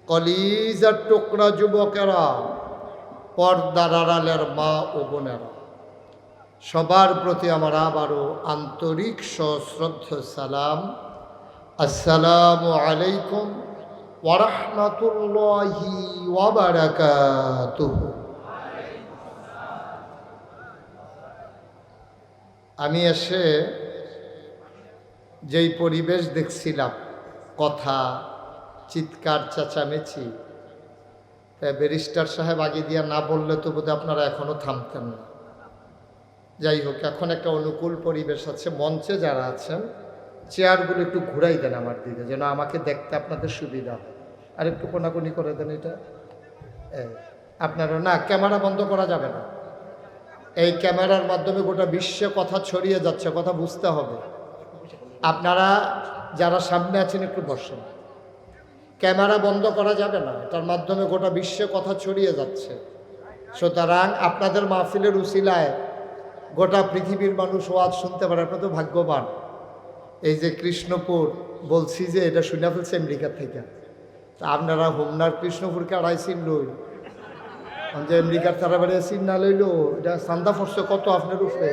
কলিজার টুকরা যুবকেরা, পর্দার আড়ালের মা ও বোনেরা, সবার প্রতি আমার আবারও আন্তরিক সশ্রদ্ধ সালাম। আসসালামু আলাইকুম ওয়া রাহমাতুল্লাহি ওয়া বারাকাতুহু। আমি এসে যেই পরিবেশ দেখছিলাম, কথা, চিৎকার, চেঁচামেচি, তাই ব্যারিস্টার সাহেব আগে দিয়া না বললে তো বোধহয় আপনারা এখনো থামতেন না। যাই হোক, এখন একটা অনুকূল পরিবেশ আছে। মঞ্চে যারা আছেন চেয়ারগুলো একটু ঘুরাই দেন আমার দিকে, যেন আমাকে দেখতে আপনাদের সুবিধা হয়। আর একটু কোনাকুনি করে দেন এটা। আপনারা না, ক্যামেরা বন্ধ করা যাবে না। এই ক্যামেরার মাধ্যমে গোটা বিশ্বে কথা ছড়িয়ে যাচ্ছে, কথা বুঝতে হবে। আপনারা যারা সামনে আছেন একটু বসেন, ক্যামেরা বন্ধ করা যাবে না, এটার মাধ্যমে গোটা বিশ্বে কথা ছড়িয়ে যাচ্ছে। সুতরাং আপনাদের মাহফিলের উসিলায় গোটা পৃথিবীর মানুষ ওয়াজ শুনতে পারে, আপনার তো ভাগ্যবান। এই যে কৃষ্ণপুর বলছি যে এটা শুনে ফেলছে আমেরিকা থেকে, তা আপনারা হোমনার কৃষ্ণপুরকে 2.5 লইল, যে আমেরিকার তারা বাড়ি সিন না লইল, এটা চান্দা ফরছে কত আপনার উপরে।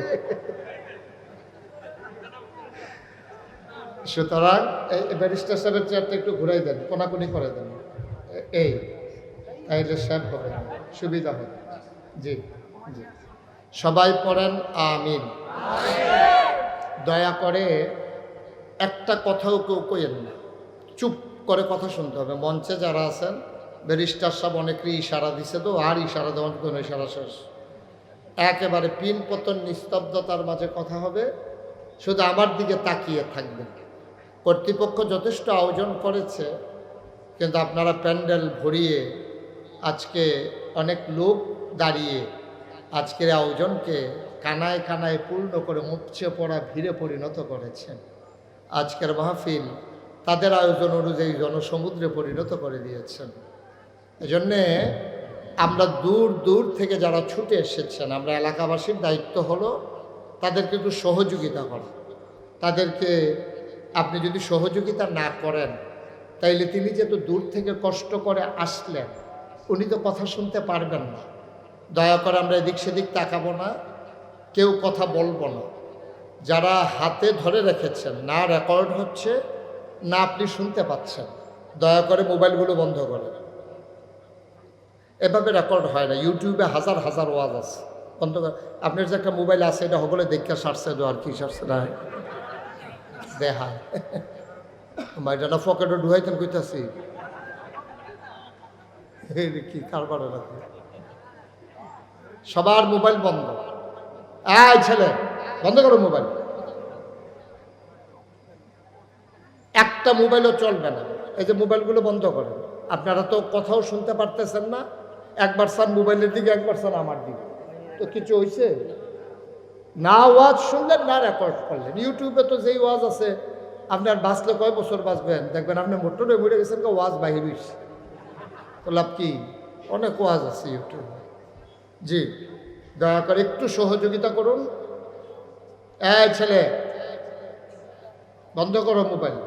সুতরাং এই ব্যারিস্টার সাহেবের চেয়ারটা একটু ঘুরাই দেন, কোনাকুনি করে দেন, এই তাইলে সাহেব হবে, সুবিধা হবে। জি জি, সবাই পড়েন আমিন। দয়া করে একটা কথাও কেউ কইেন না, চুপ করে কথা শুনতে হবে। মঞ্চে যারা আছেন, ব্যারিস্টার সাহেব অনেকেই ইশারা দিছে, তো আর ইশারা দেওয়ার কোনো ইশারা শেষ। একেবারে পিন পতন নিস্তব্ধতার মাঝে কথা হবে, শুধু আমার দিকে তাকিয়ে থাকবেন। কর্তৃপক্ষ যথেষ্ট আয়োজন করেছে, কিন্তু আপনারা প্যান্ডেল ভরিয়ে আজকে অনেক লোক দাঁড়িয়ে আজকের আয়োজনকে কানায় কানায় পূর্ণ করে মুচ্ছে পড়া ভিড়ে পরিণত করেছেন। আজকের মাহফিল তাদের আয়োজন অনুযায়ী জনসমুদ্রে পরিণত করে দিয়েছেন। এজন্যে আমরা দূর দূর থেকে যারা ছুটে এসেছেন, আমরা এলাকাবাসীর দায়িত্ব হলো তাদেরকে একটু সহযোগিতা করা। তাদেরকে আপনি যদি সহযোগিতা না করেন, তাইলে তিনি যেহেতু দূর থেকে কষ্ট করে আসলেন, উনি তো কথা শুনতে পারবেন না। দয়া করে আমরা এদিক সেদিক তাকাবো না, কেউ কথা বলবো না। যারা হাতে ধরে রেখেছেন, না রেকর্ড হচ্ছে না আপনি শুনতে পাচ্ছেন, দয়া করে মোবাইলগুলো বন্ধ করেন। এভাবে রেকর্ড হয় না। ইউটিউবে হাজার হাজার ওয়াজ আছে, বন্ধ করে। আপনার যে একটা মোবাইল আছে, এটা সকলে দেখে সারছে দো, আর কি সারছে না দেখা এটা না পকেটে ঢুকাইতেন কইতাছি কি কারবার রাখবে। সবার মোবাইল বন্ধ। এই ছেলে, বন্ধ করো মোবাইল। একটা মোবাইলও চলবে না। এই যে মোবাইলগুলো বন্ধ করেন। আপনারা তো কথাও শুনতে পারতেছেন না, একবার চান মোবাইলের দিকে, একবার চান আমার দিকে, তো কিছু হয়েছে না। ওয়াজ শুনলেন না, রেকর্ড করলেন। ইউটিউবে তো যেই ওয়াজ আছে, আপনার বাঁচলে কয় বছর বাঁচবেন, দেখবেন আপনি মোটরে মরে গেছেন, ওয়াজ বাহির হয়েছে, তো লাভ কি? অনেক ওয়াজ আছে ইউটিউবে। জি, দয়া করে একটু সহযোগিতা করুন। এই ছেলে, বন্ধ করো মোবাইল।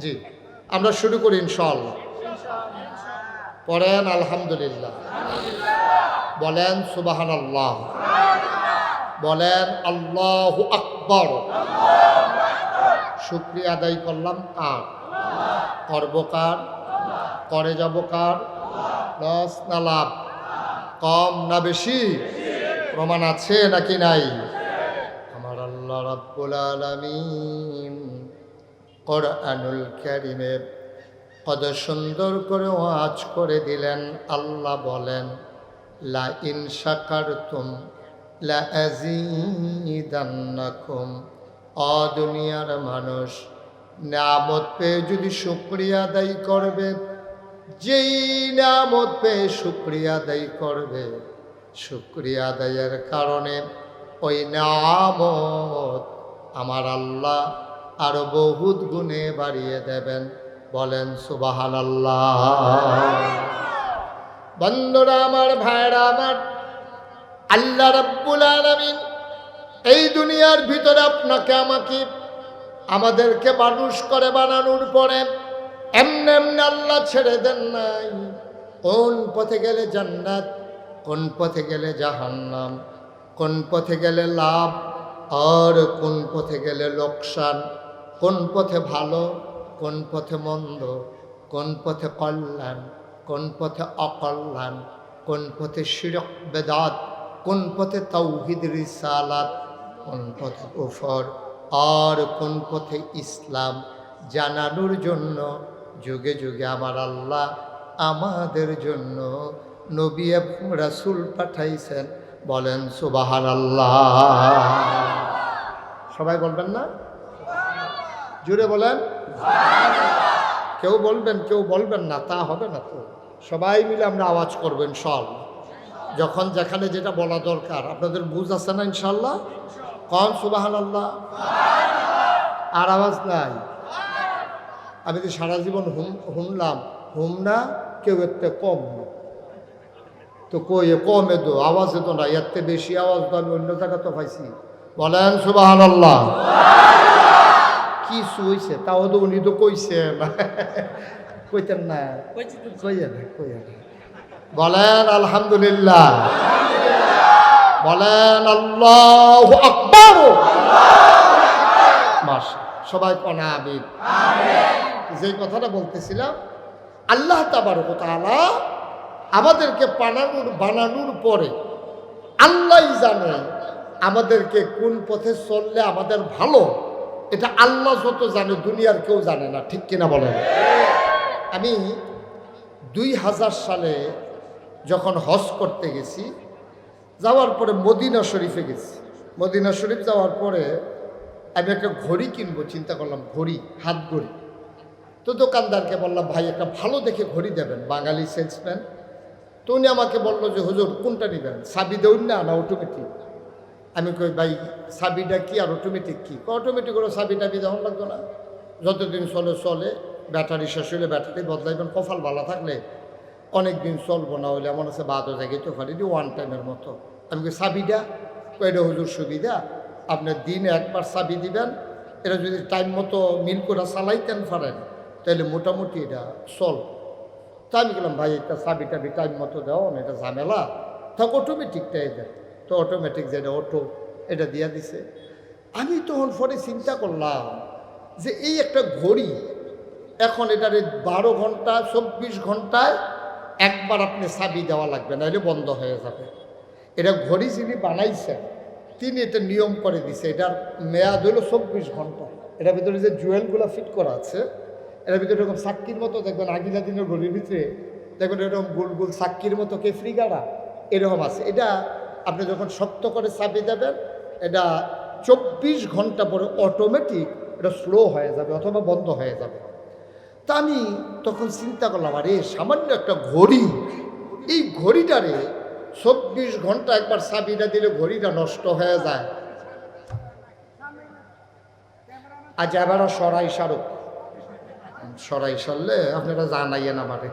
জি, আমরা শুরু করি ইনশাআল্লাহ। পড়েন আলহামদুলিল্লাহ, বলেন সুবহানাল্লাহ, বলেন আল্লাহু আকবার। শুকরিয়া আদায় করলাম কার? করব কার? করে যাব কার? লস না লাভ? কম না বেশি? প্রমাণ আছে নাকি নাই? আমার আল্লাহ রাব্বুল আলামিন কোরআনুল কারীমে কত সুন্দর করে ওয়াজ করে দিলেন। আল্লাহ বলেন, লা ইন শাকারতুম লা আযীদান্নাকুম। ও দুনিয়ার মানুষ, নিয়ামত পেয়ে যদি শুকরিয়া আদায় করবে, যেই নিয়ামত পেয়ে শুকরিয়া আদায় করবে, শুকরিয়া আদায়ের কারণে ওই নিয়ামত আমার আল্লাহ আরো বহুত গুণে বাড়িয়ে দেবেন। বলেন সুবহানাল্লাহ। বন্ধুরা আমার, ভাইরা আমার, আল্লাহ রাব্বুল আলামিন এই দুনিয়ার ভিতরে আপনাকে আমাকে আমাদেরকে মানুষ করে বানানোর পরে এমনি এমনি আল্লাহ ছেড়ে দেন নাই। কোন পথে গেলে জান্নাত, কোন পথে গেলে জাহান্নাম, কোন পথে গেলে লাভ আর কোন পথে গেলে লোকসান, কোন পথে ভালো কোন পথে মন্দ, কোন পথে কল্যাণ কোন পথে অকল্যাণ, কোন পথে শিরক বেদাত, কোন পথে তাওহীদ রিসালাত, কোন পথে কুফর আর কোন পথে ইসলাম জানানোর জন্য যুগে যুগে আমার আল্লাহ আমাদের জন্য নবী এবং রাসূল পাঠাইছেন। বলেন সুবহানাল্লাহ। সবাই বলবেন না? জুড়ে বলেন। কেউ বলবেন কেউ বলবেন না তা হবে না তো। সবাই মিলে আমরা আওয়াজ করবেন ইনশাআল্লাহ। যখন যেখানে যেটা বলা দরকার। আপনাদের বুঝ আছে না ইনশাআল্লাহ? কোন সুবহানাল্লাহ। আর আওয়াজ নাই। আমি তো সারা জীবন হুমলাম, হুম না কেউ এতে কম না তো কই কমে তো আওয়াজে তো না, এর বেশি আওয়াজ তো আমি অন্য জায়গা তো পাইছি। বলেন সুবহানাল্লাহ। কি হইছে তাও তো উনি তো কইছে না, কইতেন না, কইয়া না কইয়া না। বলেন আলহামদুলিল্লাহ, বলেন আল্লাহু আকবার। মাশাআল্লাহ, সবাই কোন আমিন। যে কথাটা বলতেছিলাম, আল্লাহ তাবারক ওয়া তাআলা আমাদেরকে বানানোর পরে আল্লাহই জানে আমাদেরকে কোন পথে চললে আমাদের ভালো। এটা আল্লাহ যত জানে দুনিয়ার কেউ জানে না, ঠিক কিনা বলেন? আমি 2000 সালে যখন হজ করতে গেছি, যাওয়ার পরে মদিনা শরীফে গেছি। মদিনা শরীফ যাওয়ার পরে আমি একটা ঘড়ি কিনবো চিন্তা করলাম, ঘড়ি, হাত ঘড়ি। তো দোকানদারকে বললাম ভাই একটা ভালো দেখে ঘড়ি দেবেন, বাঙালি সেলসম্যান। তো উনি আমাকে বললো যে হুজুর কোনটা নেবেন, চাবি দেউন না অটোমেটিক? আমি কই ভাই চাবিটা কি আর অটোমেটিক কি? অটোমেটিক হলো চাবি টাবি দেওয়ান লাগতো না, যতদিন চলে চলে, ব্যাটারি শেষ হলে ব্যাটারি বদলাইবেন, কপাল ভালো থাকলে অনেক দিন চলবো, না হলে এমন আছে বাদও জায়গায় তো পারি ওয়ান টাইমের মতো। আমি কই চাবিটা কয়টা হুজুর সুবিধা, আপনার দিনে একবার চাবি দিবেন, এটা যদি টাইম মতো মিল করে চালাইতেন পারেন তাহলে মোটামুটি এটা চল। তা আমি গেলাম ভাই একটা চাবি টাবি টাইম মতো দেওয়া না, এটা ঝামেলা, থাক অটোমেটিকটাই দেয়। তো অটোমেটিক যেটা অটো এটা দিয়া দিছে। আমি তখন পরে চিন্তা করলাম যে এই একটা ঘড়ি, এখন এটারে 12 ঘন্টা 24 ঘন্টায় একবার আপনি চাবি দেওয়া লাগবে, নাহলে বন্ধ হয়ে যাবে। এটা ঘড়ি যিনি বানাইছেন তিনি এটা নিয়ম করে দিছে, এটার মেয়াদ হলো 24 ঘন্টা। এটার ভিতরে যে জুয়েলগুলো ফিট করা আছে, এটার ভিতরে এরকম চাক্কির মতো দেখবেন, আগিলা দিনের ঘড়ির ভিতরে দেখবেন এরকম গোল গোল চাক্কির মতো কেফরি গাড়া এরকম আছে। এটা আপনি যখন শক্ত করে চাবি দেবেন, এটা 24 ঘন্টা পরে অটোমেটিক এটা স্লো হয়ে যাবে অথবা বন্ধ হয়ে যাবে। তা আমি তখন চিন্তা করলাম, আরে সামান্য একটা ঘড়ি, এই ঘড়িটারে 24 ঘন্টা একবার চাবিটা দিলে ঘড়িটা নষ্ট হয়ে যায়। আজ এবার সরাই সারক, সরাই সারলে আপনারা জানাইয়েন আমারে।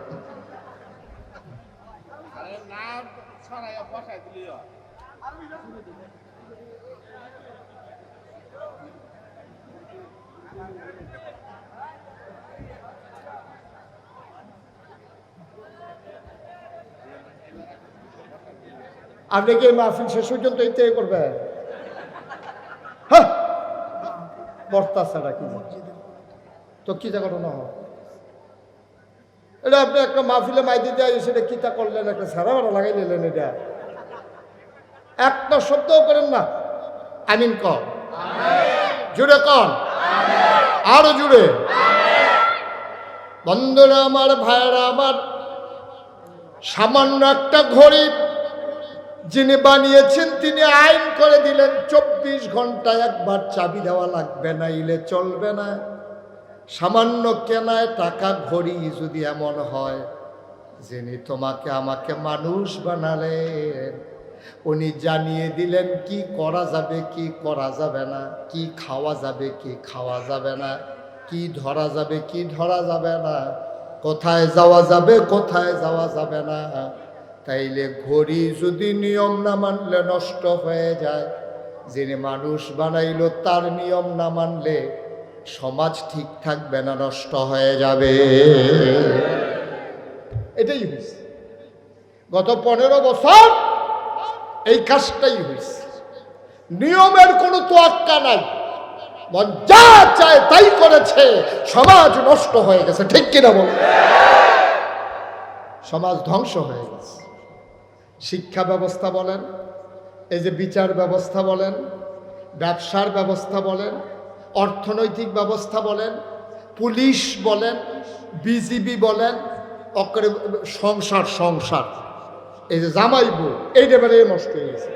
আপনি কি মাহফিল শেষ পর্যন্ত এইটাই করবেন? হ্যাঁ, বর্তা ছাড়া কি তো কি ঘটনা হয়? এটা আপনি একটা মাহফিলে মাইতে দেয়, সেটা কিতা করলেন, একটা সারা ভাড়া লাগাই নিলেন, এটা একটা শব্দও করেন না। আমিন কন, জুড়ে কন, আরো জুড়ে। বন্ধুরা আমার, ভাইরা আমার, সামান্য একটা ঘড়ি যিনি বানিয়েছেন তিনি আইন করে দিলেন 24 ঘন্টায় একবার চাবি দেওয়া লাগবে, না ইলে চলবে না। সামান্য কেনায় টাকা ঘড়ি যদি এমন হয়, যিনি তোমাকে আমাকে মানুষ বানালেন উনি জানিয়ে দিলেন কি করা যাবে কি করা যাবে না, কি খাওয়া যাবে কি খাওয়া যাবে না, কি ধরা যাবে কি ধরা যাবে না, কোথায় যাওয়া যাবে কোথায় যাওয়া যাবে না। তাইলে ঘড়ি যদি নিয়ম না মানলে নষ্ট হয়ে যায়, যিনি মানুষ বানাইল তার নিয়ম না মানলে সমাজ ঠিক থাকবে না, নষ্ট হয়ে যাবে। এটাই হয়েছে গত 15 বছর, এই কাজটাই হয়েছে। নিয়মের কোনো তোয়াক্কা নাই, মন যা চায় তাই করেছে, সমাজ নষ্ট হয়ে গেছে। ঠিক কিনা বল? সমাজ ধ্বংস হয়ে গেছে। শিক্ষা ব্যবস্থা বলেন, এই যে বিচার ব্যবস্থা বলেন, ব্যবসার ব্যবস্থা বলেন, অর্থনৈতিক ব্যবস্থা বলেন, পুলিশ বলেন, বিজিবি বলেন, অকরে সংসার এই যে জামাই বউ, এই ব্যাপারে নষ্ট হয়ে গেছে।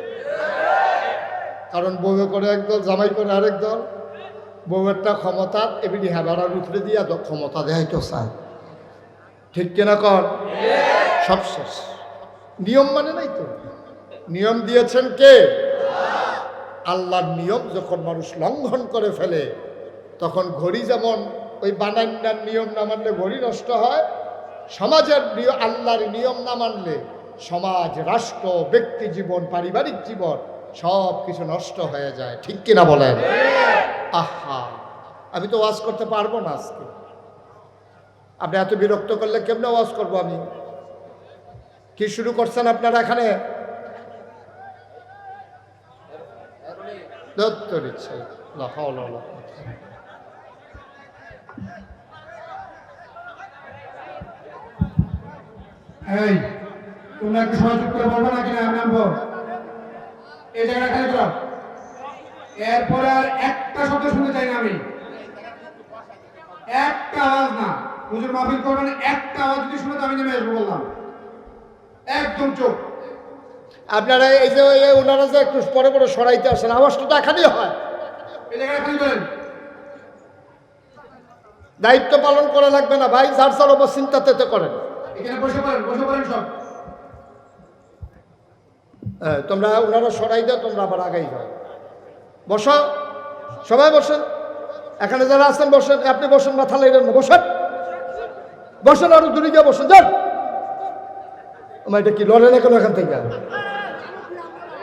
কারণ বউয়ে করে একদল, জামাই করে আরেক দল। বউয়েরটা ক্ষমতা এমনি হেবারার উঠলে দিয়া ক্ষমতা দেয় তো চায়। ঠিক কিনা কর? সব শেষ। নিয়ম মানে নাই তো। নিয়ম দিয়েছেন কে? আল্লাহর নিয়ম যখন মানুষ লঙ্ঘন করে ফেলে, তখন ঘড়ি যেমন ওই বানান্নার নিয়ম না মানলে ঘড়ি নষ্ট হয়, সমাজের আল্লাহর নিয়ম না মানলে সমাজ, রাষ্ট্র, ব্যক্তি জীবন, পারিবারিক জীবন সব কিছু নষ্ট হয়ে যায়। ঠিক কিনা বলেন? আহা, আমি তো ওয়াজ করতে পারবো না আজকে। আপনি এত বিরক্ত করলে কেমনে ওয়াজ করবো আমি? কি শুরু করছেন আপনারা এখানে? এই তোমরা একটু সময় চুপ করে বলবো না কিনা? আমি নামবো, এই জায়গাটা খালি করো। এরপরে আর একটা শব্দ শুনতে চাই না আমি, একটা আওয়াজ না। হুজুর মাহফিল করবেন, একটা আওয়াজ যদি শুনে তো আমি নেমে আসবো বললাম। একদম চুপ। আপনারা এই যে ওনারা যে একটু পরে পরে সরাইতে আসেন, আওয়াজটা তো এখানেই হয়। এই জায়গাটা খালি করেন। দায়িত্ব পালন করা লাগবে না ভাই, যার যার অবস্থা চিন্তাতে করেন। এখানে বসে পড়েন সব। তোমরা ওনারা সরাই দাও, তোমরা আবার আগাই যাও। বসো, সবাই বসেন। এখানে যারা আছেন বসেন। আপনি বসেন, মাথা লাইলেন না, বসেন বসেন, আরো দূরে গিয়ে বসেন। যান, আমার এটা কি লড়ে না কেন এখান থেকে?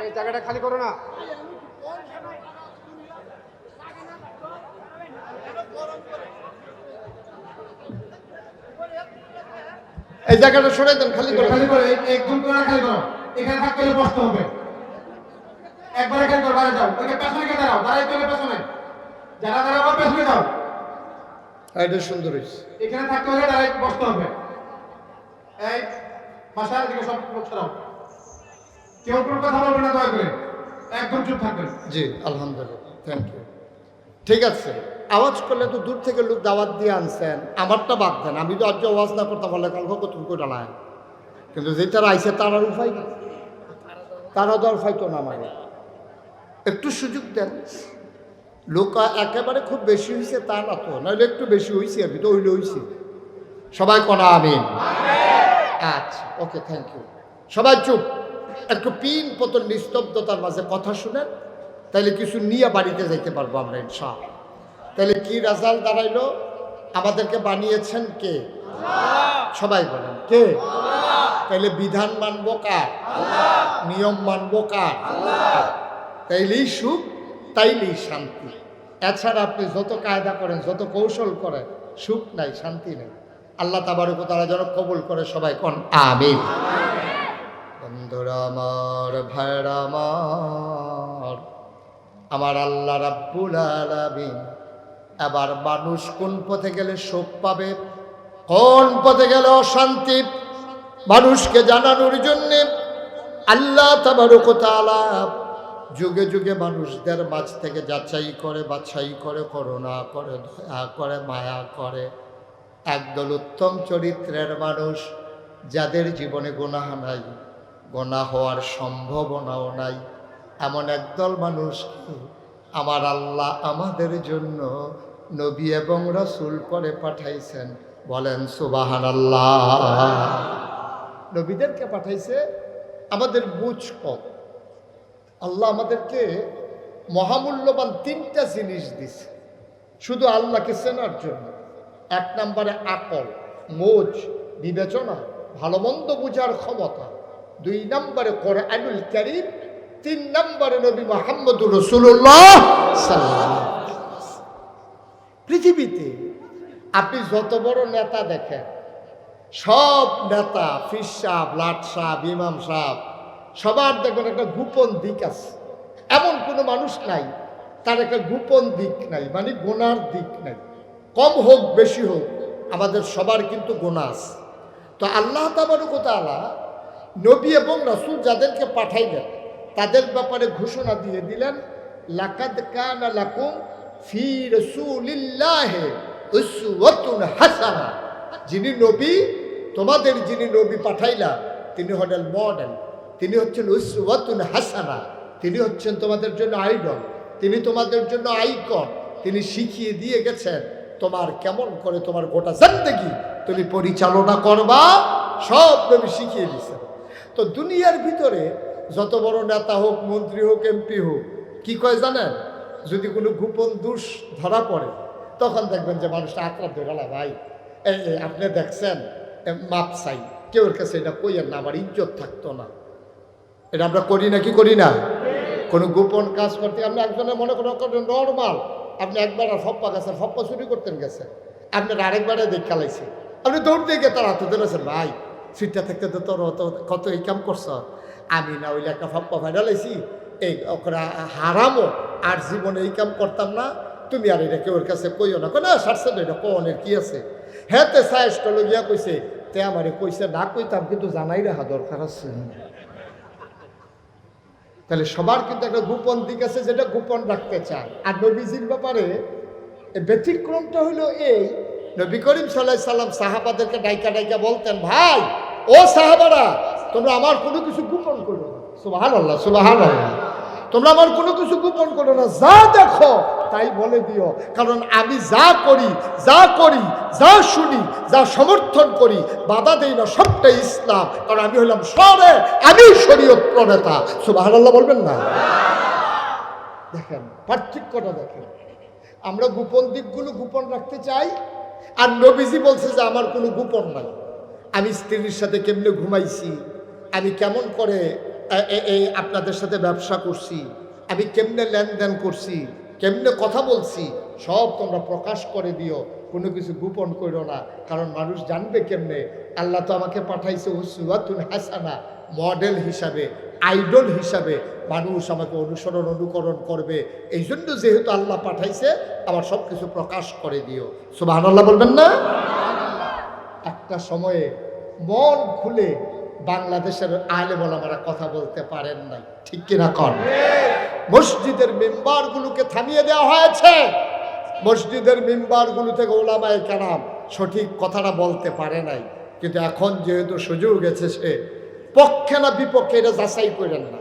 এই জায়গাটা খালি করো না। এই জায়গাটা সরাই দেন, খালি করে। খালি করে একদম করে খালি করো। এখানে থাকতে হলে বসতে হবে। একবার এখানে করো, বাইরে যাও। ওইকে পেছনে কে দাঁড়াও, দাঁড়াই চলে পেছনে। যারা দাঁড়াবো পেছনে যাও। এটা সুন্দর হয়েছে। এখানে থাকতে হলে দাঁড়াই বসতে হবে। এই বাসার দিকে সব লোক সরাও। কেউ কোনো কথা বলবে না, দয়া করে একদম চুপ থাকবেন। জি, আলহামদুলিল্লাহ, থ্যাংক ইউ। ঠিক আছে, আওয়াজ করলে তো দূর থেকে লোক দাওয়াত দিয়ে আনছেন, আমারটা বাদ দেন। আমি তো আজকে আওয়াজ না করতে পারলে কালকে কত করে নাই, কিন্তু যেটার আইসে তার আর উপায় না, তারা দর ফাইতো না। মানে একটু সুযোগ দেন। লোক একেবারে খুব বেশি হয়েছে তা না তো, নাহলে একটু বেশি হয়েছে, আমি তো হইলে হয়েছে। সবাই কনা আমিন। আচ্ছা, ওকে, থ্যাংক ইউ। সবাই চুপ, একটু পিন পতন নিস্তব্ধতার মাঝে কথা শুনেন, তাইলে কিছু নিয়ে বাড়িতে যাইতে পারবো আমরা ইনশাআল্লাহ। তাহলে কি রেজাল্ট দাঁড়াইলো? আমাদেরকে বানিয়েছেন কে? সবাই বলেন কে? তাইলে বিধান মানবো কার? নিয়ম মানবো কার? তাইলেই সুখ, তাইলেই শান্তি। এছাড়া আপনি যত কায়দা করেন, যত কৌশল করেন, সুখ নাই, শান্তি নেই। আল্লাহ তাবারক ওয়া তাআলা যেন কবুল করে। সবাই কোন আমিন। বন্ধুরা আমার, ভাইরা আমার, আমার আল্লাহ রাব্বুল আলামিন এবার মানুষ কোন পথে গেলে সুখ পাবে, কোন পথে গেলে অশান্তি, মানুষকে জানানোর জন্যে আল্লাহ তাবারক ওয়া তাআলা যুগে যুগে মানুষদের মাঝ থেকে যাচাই করে, বাছাই করে, করুণা করে, দয়া করে, মায়া করে একদল উত্তম চরিত্রের মানুষ, যাদের জীবনে গুনাহ নাই, গুনাহ হওয়ার সম্ভাবনাও নাই, এমন একদল মানুষকে আমার আল্লাহ আমাদের জন্য নবী এবং রাসূল করে পাঠাইছেন। বলেন সুবহানাল্লাহ। নবীদেরকে পাঠাইছে, আমাদের বুঝ কম। আল্লাহ আমাদেরকে মহামূল্যবান 3টা জিনিস দিছে শুধু আল্লাহকে চেনার জন্য। 1 নম্বরে আকল, মোজ, বিবেচনা, ভালো মন্দ বুঝার ক্ষমতা। 2 নম্বরে কোরআনুল কারীম। 3 নম্বরে নবী মুহাম্মদুর রাসূলুল্লাহ সাল্লাল্লাহু আলাইহি ওয়াসাল্লাম। আপনি যত বড় নেতা দেখেন, সব নেতা, ফির সাহেব, লাট সাহেব, ইমাম সাহেব, সবার দেখবেন একটা গোপন দিক আছে। এমন কোনো মানুষ নাই তার একটা গোপন দিক নাই, মানে গোনার দিক নাই। কম হোক বেশি হোক, আমাদের সবার কিন্তু গোনা আছে। তো আল্লাহ তাবারক ওয়া তাআলা নবী এবং রাসূল যাদেরকে পাঠাইলেন তাদের ব্যাপারে ঘোষণা দিয়ে দিলেন, লাকাদ কানা লাকুম ফি রাসূলিল্লাহি উসওয়াতুন হাসানা। যিনি নবী, তোমাদের যিনি নবী পাঠাইলা তিনি হলেন মডেল, তিনি হচ্ছেন উসওয়াতুন হাসানা, তিনি হচ্ছেন তোমাদের জন্য আইডল, তিনি তোমাদের জন্য আইকন। তিনি শিখিয়ে দিয়ে গেছেন তোমার কেমন করে তোমার গোটা জিন্দেগি তুমি পরিচালনা করবা, সব নবী শিখিয়ে দিয়েছেন। তো দুনিয়ার ভিতরে যত বড় নেতা হোক, মন্ত্রী হোক, এমপি হোক, কি কয় জানেন? যদি কোনো গোপন দোষ ধরা পড়ে তখন দেখবেন যে মানুষটা আক্রান্ত হয়ে গেল, ভাই এই আপনি দেখছেন মাপ চাই, কেউ কাছে এটা কইয়েন না, আমার ইজ্জত থাকতো না। এটা আমরা করি না, কি করি না? কোনো গোপন কাজ করতে আপনি একজনের মনে করেন নর্মাল, আপনি একবার ফপ্পা গেছেন, ফপ্পা চুরি করতেন গেছেন, আপনার আরেকবারে দেখ খেলাইছে, আপনি দৌড় দিয়ে গিয়ে তার হাতে ধরেছেন, ভাই সিটটা থাকতে তো তোর কত এই কাম করছ, আমি না ওইলে একটা ফপ্পা ভাইরালাইছি, এই ওরা হারামো, আর জীবনে এই কাম করতাম না, তুমি আর এটা কেউ ওর কাছে কইও না। না সারছে না, এটা কনের কি আছে? হ্যাঁ তে সাইজটা গিয়া কইছে, তে আমারে কইছে না কইতাম, কিন্তু জানাই রাখা দরকার আছে। তাহলে সবার কিন্তু একটা গোপন দিক আছে যেটা গোপন রাখতে চায়। আর নবীজির ব্যাপারে ব্যতিক্রমটা হলো এই, নবী করিম সাল্লাল্লাহু আলাইহি সাল্লাম সাহাবাদেরকে ডাইকা ডাইকা বলতেন, ভাই ও সাহাবারা, তোমরা আমার কোনো কিছু গোপন করো না। সুবহানাল্লাহ, সুবহানাল্লাহ। তোমরা আমার কোনো কিছু গোপন করো না, যা দেখো তাই বলে দিও, কারণ আমি যা করি, যা শুনি, যা সমর্থন করি, বাধা দেই না, সবটাই ইসলাম, কারণ আমি হলাম আমি শরীয়ত প্রণেতা। সুবহানাল্লাহ বলবেন না? দেখেন পার্থক্যটা দেখেন, আমরা গোপন দিকগুলো গোপন রাখতে চাই, আর নবীজি বলছে যে আমার কোনো গোপন নাই। আমি স্ত্রীর সাথে কেমনে ঘুমাইছি, আমি কেমন করে এই আপনাদের সাথে ব্যবসা করছি, আমি কেমনে লেনদেন করছি, কেমনে কথা বলছি, সব তোমরা প্রকাশ করে দিও, কোনো কিছু গোপন করো না, কারণ মানুষ জানবে কেমনে? আল্লাহ তো আমাকে পাঠাইছে উসওয়াতুন হাসানা, মডেল হিসাবে, আইডল হিসাবে মানুষ আমাকে অনুকরণ করবে। এই জন্য যেহেতু আল্লাহ পাঠাইছে, আমার সব কিছু প্রকাশ করে দিও। সুবহানাল্লাহ বলবেন না? একটা সময়ে মন খুলে বাংলাদেশের আলেম ওলামারা কথা বলতে পারেন নাই, ঠিক কিনা কন? মসজিদের মিম্বারগুলোকে থামিয়ে দেওয়া হয়েছে, মসজিদের মিম্বারগুলো থেকে ওলামায়ে কেরাম সঠিক কথাটা বলতে পারে নাই। কিন্তু এখন যেহেতু সুযোগ এসেছে, পক্ষে না বিপক্ষে এটা যাচাই করেন না,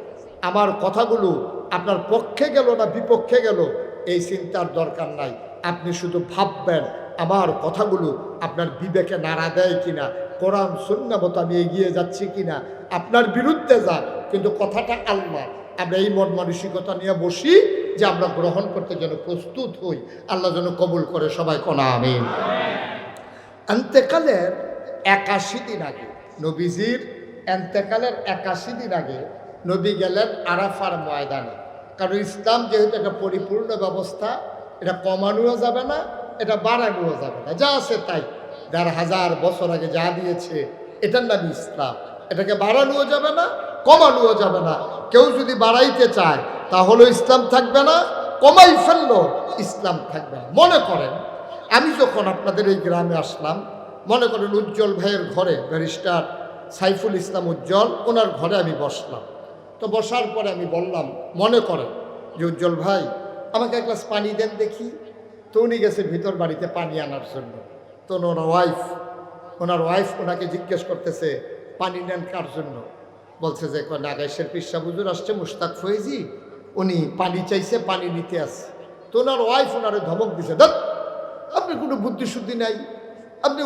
আমার কথাগুলো আপনার পক্ষে গেল না বিপক্ষে গেল এই চিন্তার দরকার নাই। আপনি শুধু ভাববেন আমার কথাগুলো আপনার বিবেকে নাড়া দেয় কিনা, কোরআন সুন্নাহ মতো আমি এগিয়ে যাচ্ছি কিনা, আপনার বিরুদ্ধে যাক কিন্তু কথাটা আল্লাহ। আমরা এই মন মানসিকতা নিয়ে বসি যে আমরা গ্রহণ করতে যেন প্রস্তুত হই, আল্লাহ যেন কবুল করে, সবাই কোনা আমিন। এন্তেকালের 81 দিন আগে, নবীজির এন্তেকালের 81 দিন আগে নবী গেলেন আরাফার ময়দানে। কারণ ইসলাম যেহেতু একটা পরিপূর্ণ ব্যবস্থা, এটা কমানোও যাবে না, এটা বাড়ানোও যাবে না, যা আছে তাই ১,৫০০ বছর আগে যা দিয়েছে এটার নামই ইসলাম। এটাকে বাড়ানোও যাবে না, কমানোও যাবে না। কেউ যদি বাড়াইতে চায় তাহলে ইসলাম থাকবে না, কমাই ফেললো ইসলাম থাকবে না। মনে করেন আমি যখন আপনাদের এই গ্রামে আসলাম, মনে করেন উজ্জ্বল ভাইয়ের ঘরে, ব্যারিস্টার সাইফুল ইসলাম উজ্জ্বল, ওনার ঘরে আমি বসলাম। তো বসার পরে আমি বললাম, মনে করেন যে উজ্জ্বল ভাই আমাকে এক গ্লাস পানি দেন দেখি। তো উনি গেছে ভিতর বাড়িতে পানি আনার জন্য। তো ওনার ওয়াইফ ওনাকে জিজ্ঞেস করতেছে, পানি নেন কার জন্য? বলছে যে নাগাইশের পিসা হুজুর আসছে, মুশতাক ফয়েজি, উনি পানি চাইছে, পানি নিতে আসছে। তো ওনার ওয়াইফ ওনারে ধমক দিছে, দেখ আপনি কোনো বুদ্ধিশুদ্ধি নাই,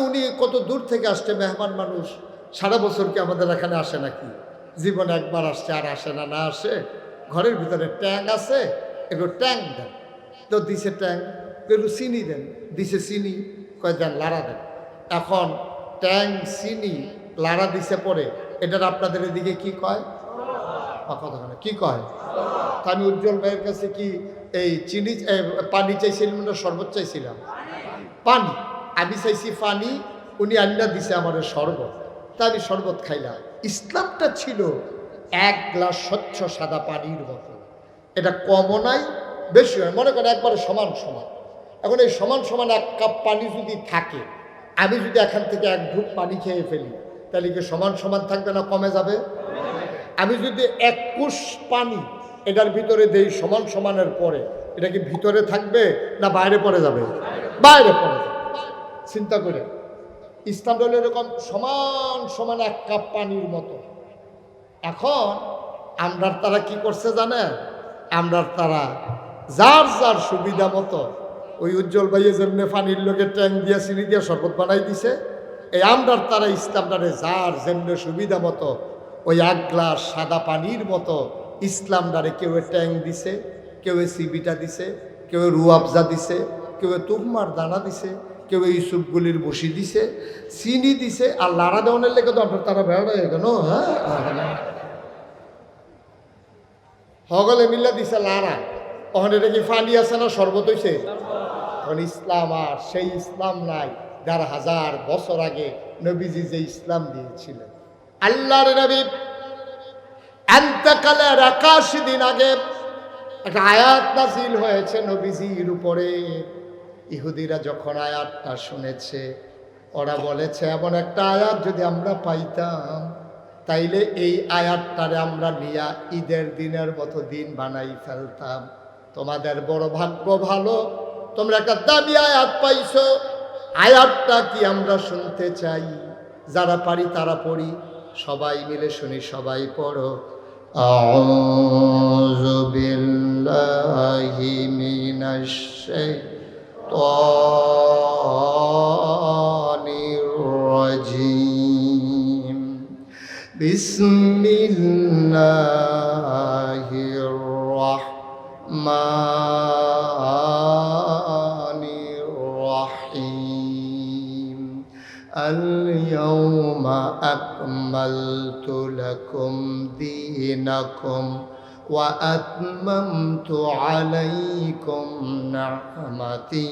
উনি কত দূর থেকে আসছে, মেহমান মানুষ, সারা বছর কি আমাদের এখানে আসে নাকি? জীবনে একবার আসছে, আর আসে না, না আসে। ঘরের ভিতরে ট্যাং আছে, একটু ট্যাং দেন। তো দিছে ট্যাং, একটু চিনি দেন, দিছে চিনি, কয় দেন লাড়া দেন। এখন ট্যাং চিনি লাড়া দিছে পরে, এটার আপনাদের এদিকে কি কয়? কথা কি কয়? তা আমি উজ্জ্বল ভাইয়ের কাছে কি এই চিনি পানি চাইছিলাম না শরবত চাইছিলাম? পানি। আমি চাইছি পানি, উনি আন্না দিছে আমার শরবত, তা আমি শরবত খাইলাম। ইসলামটা ছিল এক গ্লাস স্বচ্ছ সাদা পানির মতো, এটা কমও নাই বেশি হয়, মনে করেন একবারে সমান সমান। এখন এই সমান সমান এক কাপ পানি যদি থাকে, আমি যদি এখান থেকে এক ঢুক পানি খেয়ে ফেলি, তাহলে কি সমান সমান থাকবে না কমে যাবে? আমি যদি এক কুশ পানি এটার ভিতরে দেই সমান সমানের পরে, এটা কি ভিতরে থাকবে না বাইরে পড়ে যাবে? বাইরে পড়ে যাবে। চিন্তা করে, ইসলাম হলো এরকম সমান সমান এক কাপ পানির মতো। এখন আমরা তারা কি করছে জানেন? আমরা তারা যার যার সুবিধা মতো, ওই উজ্জ্বল ভাইয়ে যেমনি পানির লোকে ট্যাঙ্ক দিয়া চিনি দিয়া শরবত বানাই দিছে, এই আমরার তারা ইসলামটারে যার যেমনি সুবিধা মতো ওই এক গ্লাস সাদা পানির মতো ইসলামটারে কেউ ট্যাঙ্ক দিছে, কেউ সিবিটা দিছে, কেউ রুয়াবজা দিছে, কেউ তুহমার দানা দিছে, কেউ ইউসুফগুলির বসি দিছে, চিনি দিছে, আর লাড়া দেওয়ানের লেগে তো আপনার তারা বেড়া হয়ে গেল। হ্যাঁ, হগলে মিল্লা দিছে লাড়া। ওখানে এটা কি পানি আছে না শরবত হইছে? এখন ইসলাম আর সেই ইসলাম নাই যার 1000 বছর আগে নবীজি যে ইসলাম দিয়েছিলেন। আল্লাহর নবী এন্তেকালের 81 দিন আগে একটা আয়াত নাযিল হয়েছে নবীজির উপরে। ইহুদিরা যখন আয়াতটা শুনেছে, ওরা বলেছে এমন একটা আয়াত যদি আমরা পাইতাম, তাইলে এই আয়াতটারে আমরা নিয়া ঈদের দিনের মতো দিন বানাই ফেলতাম। তোমাদের বড় ভাগ্য ভালো, তোমরা একটা দামি আয়াত পাইছো। আয়াতটা কি আমরা শুনতে চাই? যারা পারি তারা পড়ি, সবাই মিলে শুনি, সবাই পড়ো। আউযু বিল্লাহি মিনাশ শাইতানির রাজীম। বিসমিল্লাহির রাহমানির রাহিম। আল-ইয়াওমা আকমালতু লাকুম দীনাকুম ওয়া আতমামতু আলাইকুম নি'মাতি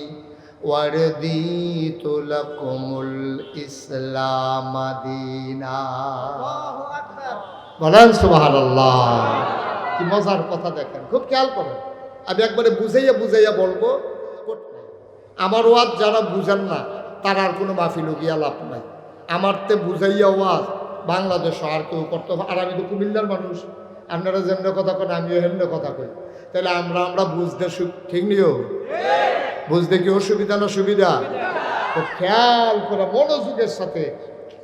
ওয়া রাদিতু লাকুমুল ইসলাম দীনা। বলেন সুবহানাল্লাহ। কি মজার কথা দেখেন, খুব খেয়াল করেন। আমি একবারে বুঝাইয়া বুঝাইয়া বলবো, আমার ওয়াজ যারা বুঝেন না তার আর কোনো মাহফিল গিয়া লাভ নাই। আমার তে বুঝাইয়া ওয়াজ বাংলাদেশ আর কেউ করতে। আর আমি তো কুমিল্লার মানুষ, আপনারা যেমন কথা কেন আমিও হেমনে কথা কই। তাহলে আমরা বুঝতে ঠিক নিও, বুঝতে কি অসুবিধা না সুবিধা? খুব খেয়াল করে মনোযোগের সাথে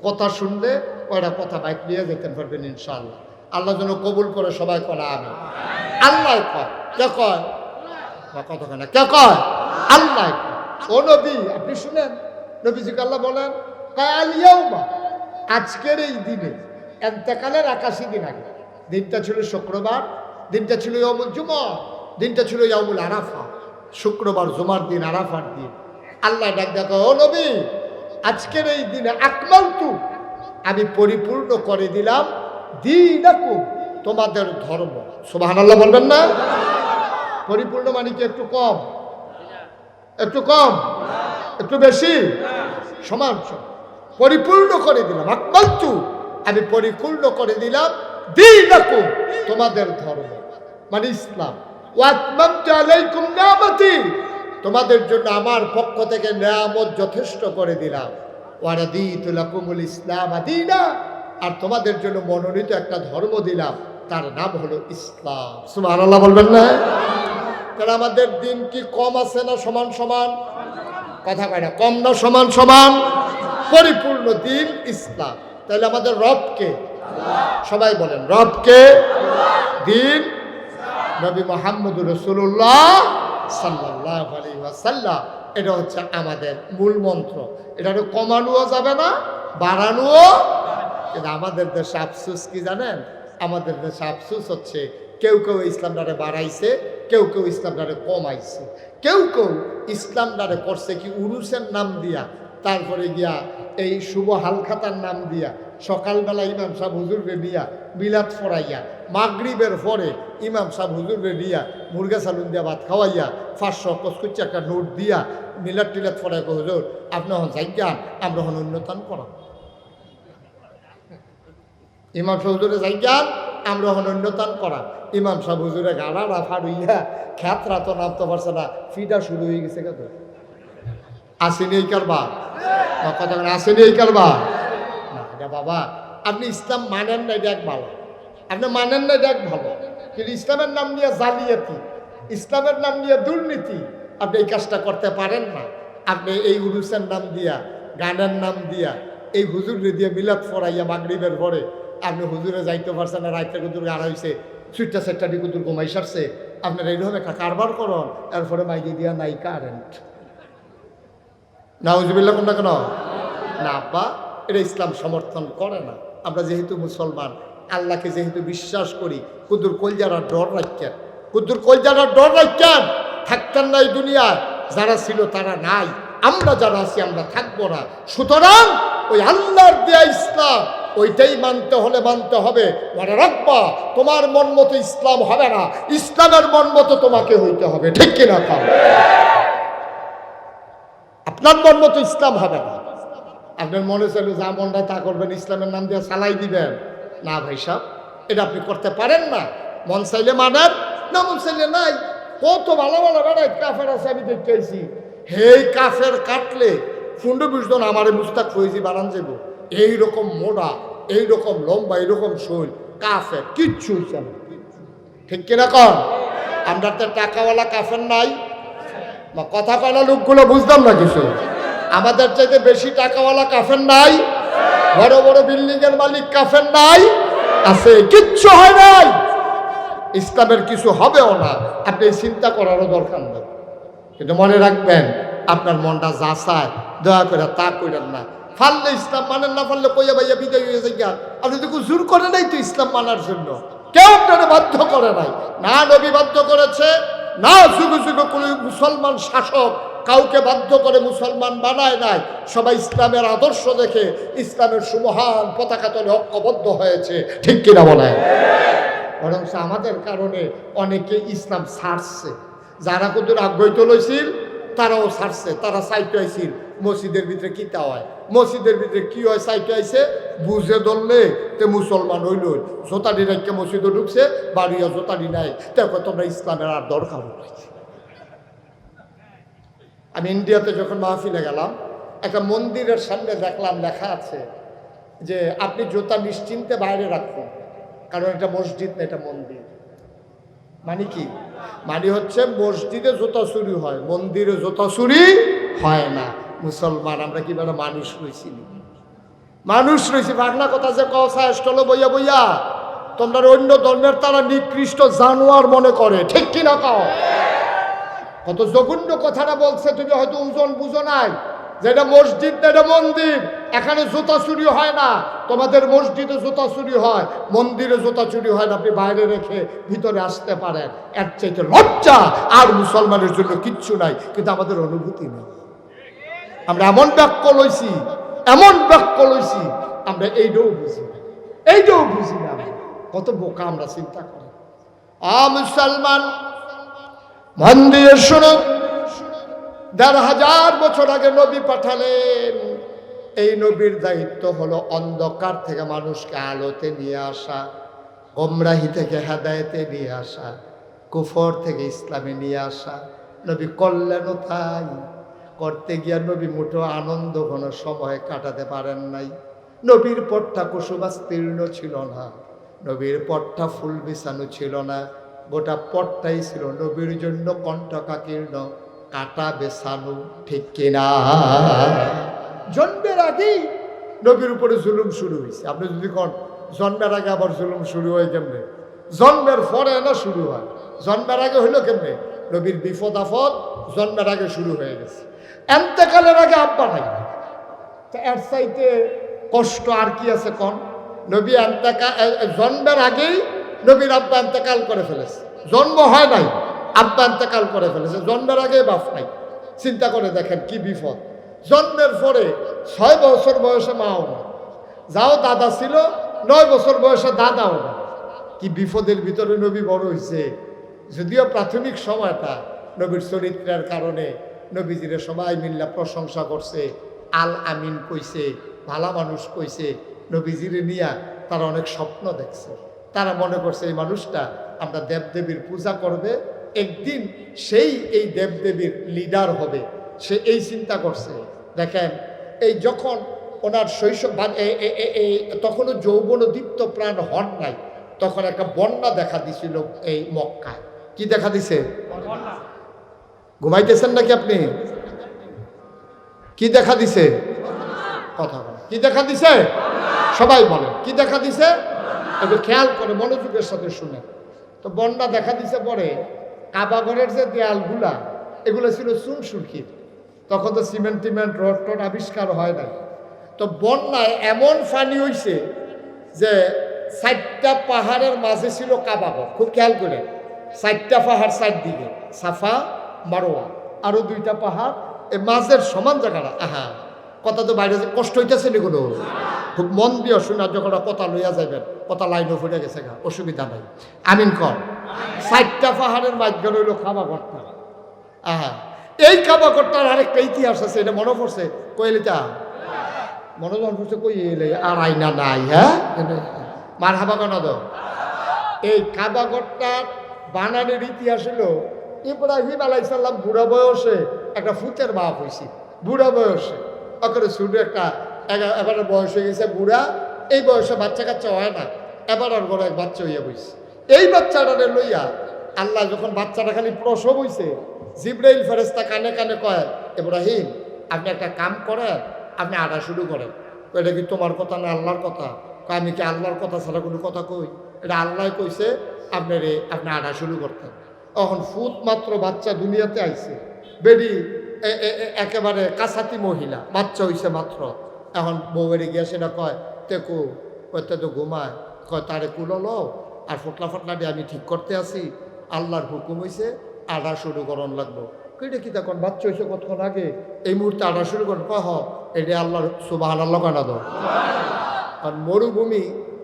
কথা শুনলে ওইটা কথা বাইক নিয়ে যেতে পারবেন ইনশাআল্লাহ। আল্লাহ যেন কবুল করে সবাই করা। আমি আল্লাহ কয়, কে কয়? কথা কয় না, কে কয়? আল্লাহ। ও নবী আপনি শুনেন, নবীজিকে আল্লাহ বলেন কাল ইয়াউমা, আজকের এই দিনে, এন্তেকালের 81 দিন আগে। দিনটা ছিল শুক্রবার, দিনটা ছিল ইয়াউমুল জুমা, দিনটা ছিল ইয়াউমুল আরাফা। শুক্রবার, জুমার দিন, আরাফার দিন। আল্লাহ ডাক দেখো, ও নবী আজকের এই দিনে আকমালতু, আমি পরিপূর্ণ করে দিলাম দীনাকুম, তোমাদের ধর্ম। সুবহানাল্লাহ বলবেন না? পরিপূর্ণ মানে কি একটু কম, একটু কম, একটু বেশি, সমান সমান? পরিপূর্ণ করে দিলাম, আকমালতু, আমি পরিপূর্ণ করে দিলাম দীনাকুম, তোমাদের ধর্ম মানে ইসলাম। ওয়া আতমামতু আলাইকুম নি'মাতি, তোমাদের জন্য আমার পক্ষ থেকে নিয়ামত যথেষ্ট করে দিলাম। ওয়া রাদিতু লাকুমুল ইসলাম দীনা, আর তোমাদের জন্য মনোনীত একটা ধর্ম দিলাম, তার নাম হলো ইসলাম। সুবহানাল্লাহ বলবেন না? তাহলে আমাদের দিন কি কম আছে না সমান সমান? কথা কয় না, কম না সমান সমান? পরিপূর্ণ দিন ইসলাম। তাহলে আমাদের রবকে, সবাই বলেন রবকে, দিন নবী মুহাম্মদুর রাসূলুল্লাহ সাল্লাল্লাহু আলাইহি ওয়াসাল্লাম, এটা হচ্ছে আমাদের মূল মন্ত্র। এটা কমানোও যাবে না, বাড়ানোও। কিন্তু আমাদের দেশে আফসোস কি জানেন? আমাদের দেশে আফসোস হচ্ছে কেউ কেউ ইসলামটারে বাড়াইছে, কেউ কেউ ইসলামটারে কমাইছে। কেউ কেউ ইসলামটারে করছে কি উরুসের নাম দিয়া, তারপরে গিয়া এই শুভ হালখাতার নাম দিয়া সকালবেলা ইমাম সাহেব হুজুরকে দিয়া বিলাত ফরাইয়া মাগরিবের পরে ইমাম সাহেব হুজুরকে দিয়া মুরগা সালুন দিয়া ভাত খাওয়াইয়া 500 কচকুচ্ছি একটা নোট দিয়া মিলাদ টিলাত ফরাই হুজুর আপনি হন যাইগান আমরা হন উন্নতন করা ইমাম সাহেব হুজুরে যাইগান আমরা হন উন্নতন করা ইমাম সাহেব হুজুরে গাড়া রাফার হইয়া খ্যাতরা তো নামতে পারছে না ফিটা শুরু হয়ে গেছে কত আসেনি এই কারবার কথা আসেনি এই কারবার না এটা বাবা আপনি ইসলাম মানেন না এটা এক ভালো আপনি মানেন না এটা এক ভালো কিন্তু ইসলামের নাম নিয়ে জালিয়াতি ইসলামের নাম নিয়ে দুর্নীতি আপনি এই কাজটা করতে পারেন না আপনি এই উরুসের নাম দিয়া গানের নাম দিয়া এই হুজুরে দিয়ে মিলাদ ফরাইয়া মাগরিবের পরে আপনি হুজুরে যাইতে পারছেন না রাইতে কুতুর গাড়া হয়েছে সুইটটা সেটটা কুতুর ঘুমাই সারছে আপনার এইরকম একটা কারবার করুন এরপরে মাইকে দিয়া নাই কারেন্ট নাউজুবিল্লাহ কোনটা কেন না আব্বা এটা ইসলাম সমর্থন করে না আমরা যেহেতু মুসলমান আল্লাহকে যেহেতু বিশ্বাস করি কুদুর কলজারা ডর রাখছেন কুদুর কলজারা ডর রাখছেন থাকতেন না এই দুনিয়ায় যারা ছিল তারা নাই আমরা যারা আছি আমরা থাকবো না সুতরাং ওই আল্লাহর দেয়া ইসলাম ওইটাই মানতে হলে মানতে হবে মনে রাখবা তোমার মন মতো ইসলাম হবে না ইসলামের মন মতো তোমাকে হইতে হবে ঠিক কিনা তাও আপনার মন মতো ইসলাম হবে না আপনার মনে চাইলে যা মনটা তা করবেন ইসলামের নাম দিয়ে চালাই দিবেন না ভাই সাহেব এটা আপনি করতে পারেন না মন চাইলে মানেন না মন চাইলে নাই কত ভালো ভালো বেড়ায় কাফের আছে আমি দেখতে আইছি হেই কাফের কাটলে 15-20 জন আমারে মুস্তাক ফৈজি বানান যাবো এইরকম মোড়া এইরকম লম্বা এইরকম শৈল কাফের কিচ্ছু হইছে না ঠিক কিনা কন আমরা তো টাকাওয়ালা কাফের নাই বা কথা কয়লা লোকগুলো বুঝলাম না কিছু আমাদের চাইতে বেশি টাকাওয়ালা কাফের নাই বড় বড় বিল্ডিং এর মালিক কাফের নাই আছে কিচ্ছু হয় নাই ইসলামের কিছু হবেও না আপনি চিন্তা করারও দরকার নেই কিন্তু মনে রাখবেন আপনার মনটা যা চায় দয়া করে তা করেন না ফাললে ইসলাম মানেন না ফাললে কইয়া ভাইয়া বিদায় হয়ে যায় আপনি তো জোর করে নাই তো ইসলাম মানার জন্য কেউ আপনারা বাধ্য করে নাই না নবী বাধ্য করেছে না যুগে যুগে কোনো মুসলমান শাসক কাউকে বাধ্য করে মুসলমান বানায় নাই সবাই ইসলামের আদর্শ দেখে ইসলামের সুমহান পতাকা তলে ঐক্যবদ্ধ হয়েছে ঠিক কিনা বলেন বরং আমাদের কারণে অনেকে ইসলাম ছাড়ছে যারা কত আগ্রহ লইছিল তারাও ছাড়ছে তারা চাইতে আইছিল মসজিদের ভিতরে কিতা হয় মসজিদের ভিতরে কি হয় চাইতে আইছে বুঝে ধরলে তে মুসলমান হইল জোতাডি রাখকে মসজিদে ঢুকছে বাড়িয়া জোতাডি নাই দেখো তোমরা ইসলামের আর দরকার হয়েছে আমি ইন্ডিয়াতে যখন মাহফিলে গেলাম একটা মন্দিরের সামনে দেখলাম লেখা আছে যে আপনি জুতা নিশ্চিন্তে বাইরে রাখুন কারণ এটা মসজিদ না এটা মন্দির মানে কি মানে হচ্ছে মসজিদে জুতা চুরি হয় মন্দিরে জুতা চুরি হয় না মুসলমান আমরা কি বলে মানুষ রয়েছি বাংলা কথা যে কথা স্টলে বইয়া বইয়া তোমরা অন্য ধর্মের তারা নিকৃষ্ট জানোয়ার মনে করে ঠিক কিনা কও কত জঘন্য কথাটা বলছে তুমি হয়তো ওজন বুঝো নাই যেটা মসজিদ এটা মন্দির এখানে জুতা চুরি হয় না তোমাদের মসজিদে জুতা চুরি হয় মন্দিরে জুতা চুরি হয় না আপনি বাইরে রেখে ভিতরে আসতে পারেন এর চাইতে লজ্জা আর মুসলমানের জন্য কিচ্ছু নাই কিন্তু আমাদের অনুভূতি নেই আমরা এমন বাক্য লইছি আমরা এইটাও বুঝি না কত বোকা আমরা চিন্তা করি মুসলমান মন দিয়ে শোনো 1500 বছর আগে নবী পাঠালেন এই নবীর দায়িত্ব হলো অন্ধকার থেকে মানুষকে আলোতে নিয়ে আসা গোমরাহি থেকে হেদায়েতে নিয়ে আসা কুফর থেকে ইসলামে নিয়ে আসা নবী করলেনও তাই করতে গিয়া নবী মুঠো আনন্দ ঘন সময় কাটাতে পারেন নাই নবীর পথটা কুসুমাস্তীর্ণ ছিল না নবীর পথটা ফুল বিছানো ছিল না গোটা পথটাই ছিল নবীর জন্য কণ্ঠকাকীর্ণ কাটা বেছানো ঠিক কিনা জন্মের আগেই নবীর উপরে জুলুম শুরু হয়েছে আপনি যদি কোন জন্মের আগে আবার জুলুম শুরু হয় কেমনে জন্মের পরে না শুরু হয় জন্মের আগে হইলো কেমনে নবীর বিপদ আপদ জন্মের আগে শুরু হয়ে গেছে এন্তেকালের আগে আব্বা নাই এর চাইতে কষ্ট আর কি আছে কোন নবী জন্মের আগেই নবীর আব্বা এন্তেকাল করে ফেলেছে জন্ম হয় নাই আব্বা এন্তেকাল করে ফেলেছে জন্মের আগে বাপ নাই চিন্তা করে দেখেন কি বিপদ জন্মের পরে 6 বছর বয়সে মাও না, যাও দাদা ছিল 9 বছর বয়সে দাদাও না। কি বিপদের ভিতরে নবী বড় হয়েছে। যদিও প্রাথমিক সময়টা নবীর চরিত্রের কারণে নবীজিরে সবাই মিল্লা প্রশংসা করছে, আল আমিন কইছে, ভালা মানুষ কইছে। নবীজিরে নিয়া তারা অনেক স্বপ্ন দেখছে। তারা মনে করছে এই মানুষটা আমরা দেবদেবীর পূজা করবে, একদিন সেই এই দেবদেবীর লিডার হবে, সে এই চিন্তা করছে। দেখেন এই যখন ওনার শৈশব তখনও যৌবন দীপ্ত প্রাণ হন নাই, তখন একটা বন্যা দেখা দিছিল এই মক্কায়। কি দেখা দিছে? ঘুমাইতেছেন নাকি আপনি? কি দেখা দিছে? কথা বলেন, কি দেখা দিছে? সবাই বলেন কি দেখা দিছে? একটু খেয়াল করে মনোযোগের সাথে শুনে। তো বন্যা দেখা দিছে পরে কাবাঘরের যে দেয়ালগুলা এগুলো ছিল চুন সুরকির, তখন তো সিমেন্ট টিমেন্ট রড টড আবিষ্কার হয় নাই। তো বন্যায় এমন পানি হইছে যে 4টা পাহাড়ের মাঝে ছিল কাবাঘর। খুব খেয়াল করে, 4টা পাহাড় 4 দিকে, সাফা মারোয়া, আরো 2টা পাহাড়, এই মাঝের সমান জায়গাটা। আহা, কথা তো বাইরে কষ্ট হইতেছে এগুলো, খুব মন দিয়ে শোনা। যখন কথা লইয়া যাবেন, কথা লাইনও ফুটে গেছে গা, অসুবিধা নাই। আমিন কর। 4টা পাহাড়ের মাঝখানে হইল কাবাঘরটা। আহা, এই কাবাঘরটার আরেকটা ইতিহাস আছে, এটা মনে পড়ছে। কইলিতা মনোজন পড়ছে, কই এলে আর আইনা নাই। হ্যাঁ, মার হাবা কেন দাও। এই কাবাঘরটার বানানের ইতিহাস হলো ইব্রাহিম আলাইহিস সালাম বুড়া বয়সে একটা ফুতের বাপ হয়েছে। বুড়া বয়সে ওকে শুধু একটা এবার বয়স হয়ে গেছে বুড়া, এই বয়সে বাচ্চা কাচ্চা হয় না, এবার আর বড় এক বাচ্চা হইয়া বইছে। এই বাচ্চাটারে লইয়া আল্লাহ যখন বাচ্চাটা খালি প্রসব হইছে, জিব্রাইল ফেরেশতা কানে কানে কয়, ইব্রাহিম আপনি একটা কাম করেন, আপনি আটা শুরু করেন। এটা কি তোমার কথা না আল্লাহর কথা? আমি কি আল্লাহর কথা ছাড়া কোনো কথা কই? এটা আল্লাহ কইছে আপনি আটা শুরু করতেন। এখন ফুট মাত্র বাচ্চা দুনিয়াতে আইছে, বেডি একেবারে কাছাতি মহিলা, বাচ্চা হইছে মাত্র। এখন বউয়ের গিয়া সেটা কয় তেকু, কয়তে তো ঘুমায়, কয় তারে কুলো লো আর ফটলা ফটলা দিয়ে আমি ঠিক করতে আসি, আল্লাহর হুকুম হইছে আটা শুরু করন লাগবো। কেটে কি তখন বাচ্চা হয়েছে কতক্ষণ আগে, এই মুহূর্তে আটা শুরু করেন। কহ এটা আল্লাহর সুবহানাল্লাহ কানা দাও। আর মরুভূমি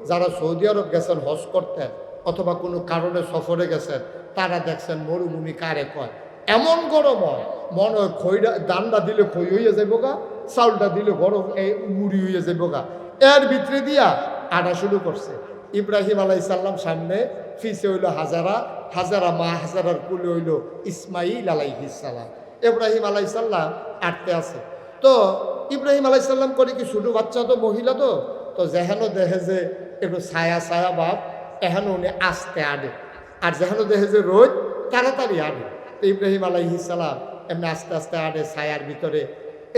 যারা সৌদি আরব গেছেন হজ করতেন অথবা কোনো কারণে সফরে গেছেন, তারা দেখছেন মরুভূমি কারে কয়। এমন গরম হয়, মনে হয় খইটা দানটা দিলে খই হইয়া যাইব গা, চাউলটা দিলে গরম এই মুড়ি হইয়া যাইব গা। এর ভিতরে দিয়া আটা শুরু করছে। ইব্রাহিম আলাইহিস সালাম সামনে, ফিসে হইল হাজারা, হাজারা মা হাজারার কুলে হইল ইসমাইল আলাইহিস সালাম। ইব্রাহিম আলাইহিস সালাম আটতে আছে। তো ইব্রাহিম আলাইহিস সালাম করে কি ছোটো বাচ্চা, তো মহিলা, তো যেহেন দেখে যে একটু ছায়া ছায়া ভাব, এহেন উনি আস্তে আডে, আর যেহেন দেখে যে রোদ তাড়াতাড়ি আডে। তো ইব্রাহিম আলাইহিস সালাম এমনি আস্তে আস্তে আডে ছায়ার ভিতরে।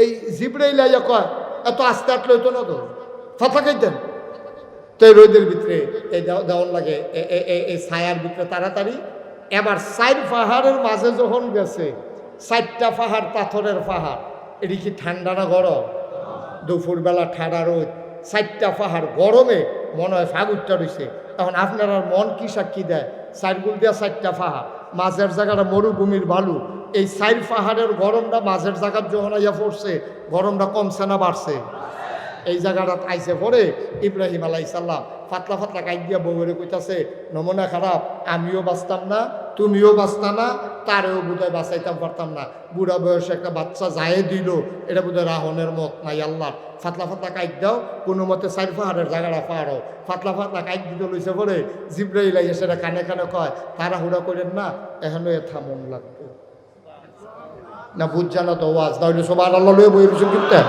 এই জিব্রাইল আইয়া কয় এত আস্তে আটলে হইতো না, তো ফাঁকা খাইতেন। তো এই রোদের ভিতরে এই দেওয়ার লাগে এই ছায়ার ভিতরে তাড়াতাড়ি। এবার 4 পাহাড়ের মাঝে যখন গেছে, 4টা পাহাড় পাথরের পাহাড়, এটি কি ঠান্ডা না গরম? দুপুরবেলা ঠান্ডা রোদ, 4টা পাহাড় গরমে মনে হয় ফাগুরটা রয়েছে। এখন আপনার আর মন কি সাক্ষী দেয়? 4 গুল দিয়া 4টা পাহাড়, মাঝের জায়গাটা মরুভূমির বালু। এই 4 পাহাড়ের গরমটা মাঝের জায়গার যখন আইয়া পড়ছে, গরমটা কমছে না বাড়ছে? এই জায়গাটা আইসে পরে ইব্রাহিম আলাইহিস সালাম ফাতলা ফাতলা কাইট দিয়া বউরে কইতাছে, নমুনা খারাপ, আমিও বাঁচতাম না, তুমিও বাঁচতা না, তারেও বোধহয় বাঁচাইতাম পারতাম না। বুড়া বয়সে একটা বাচ্চা যায় দিল, এটা বোধহয় রাহনের মত নাই আল্লাহ। ফাতলা ফাতলা কাইট দাও, কোনো মতে 4 পাহাড়ের জায়গাটা পারো। ফাতলা ফাতলা কাইট দিতে লইছে পরে জিব্রাইল আইয়া সেটা কানে কানে কয়, তাড়াহুড়া করেন না, এখনো এ থামন লাগবে না। বুঝ জানা তো ওয়াজ তাহলে সুবহানাল্লাহ লয়ে বই রসুন কিনতে।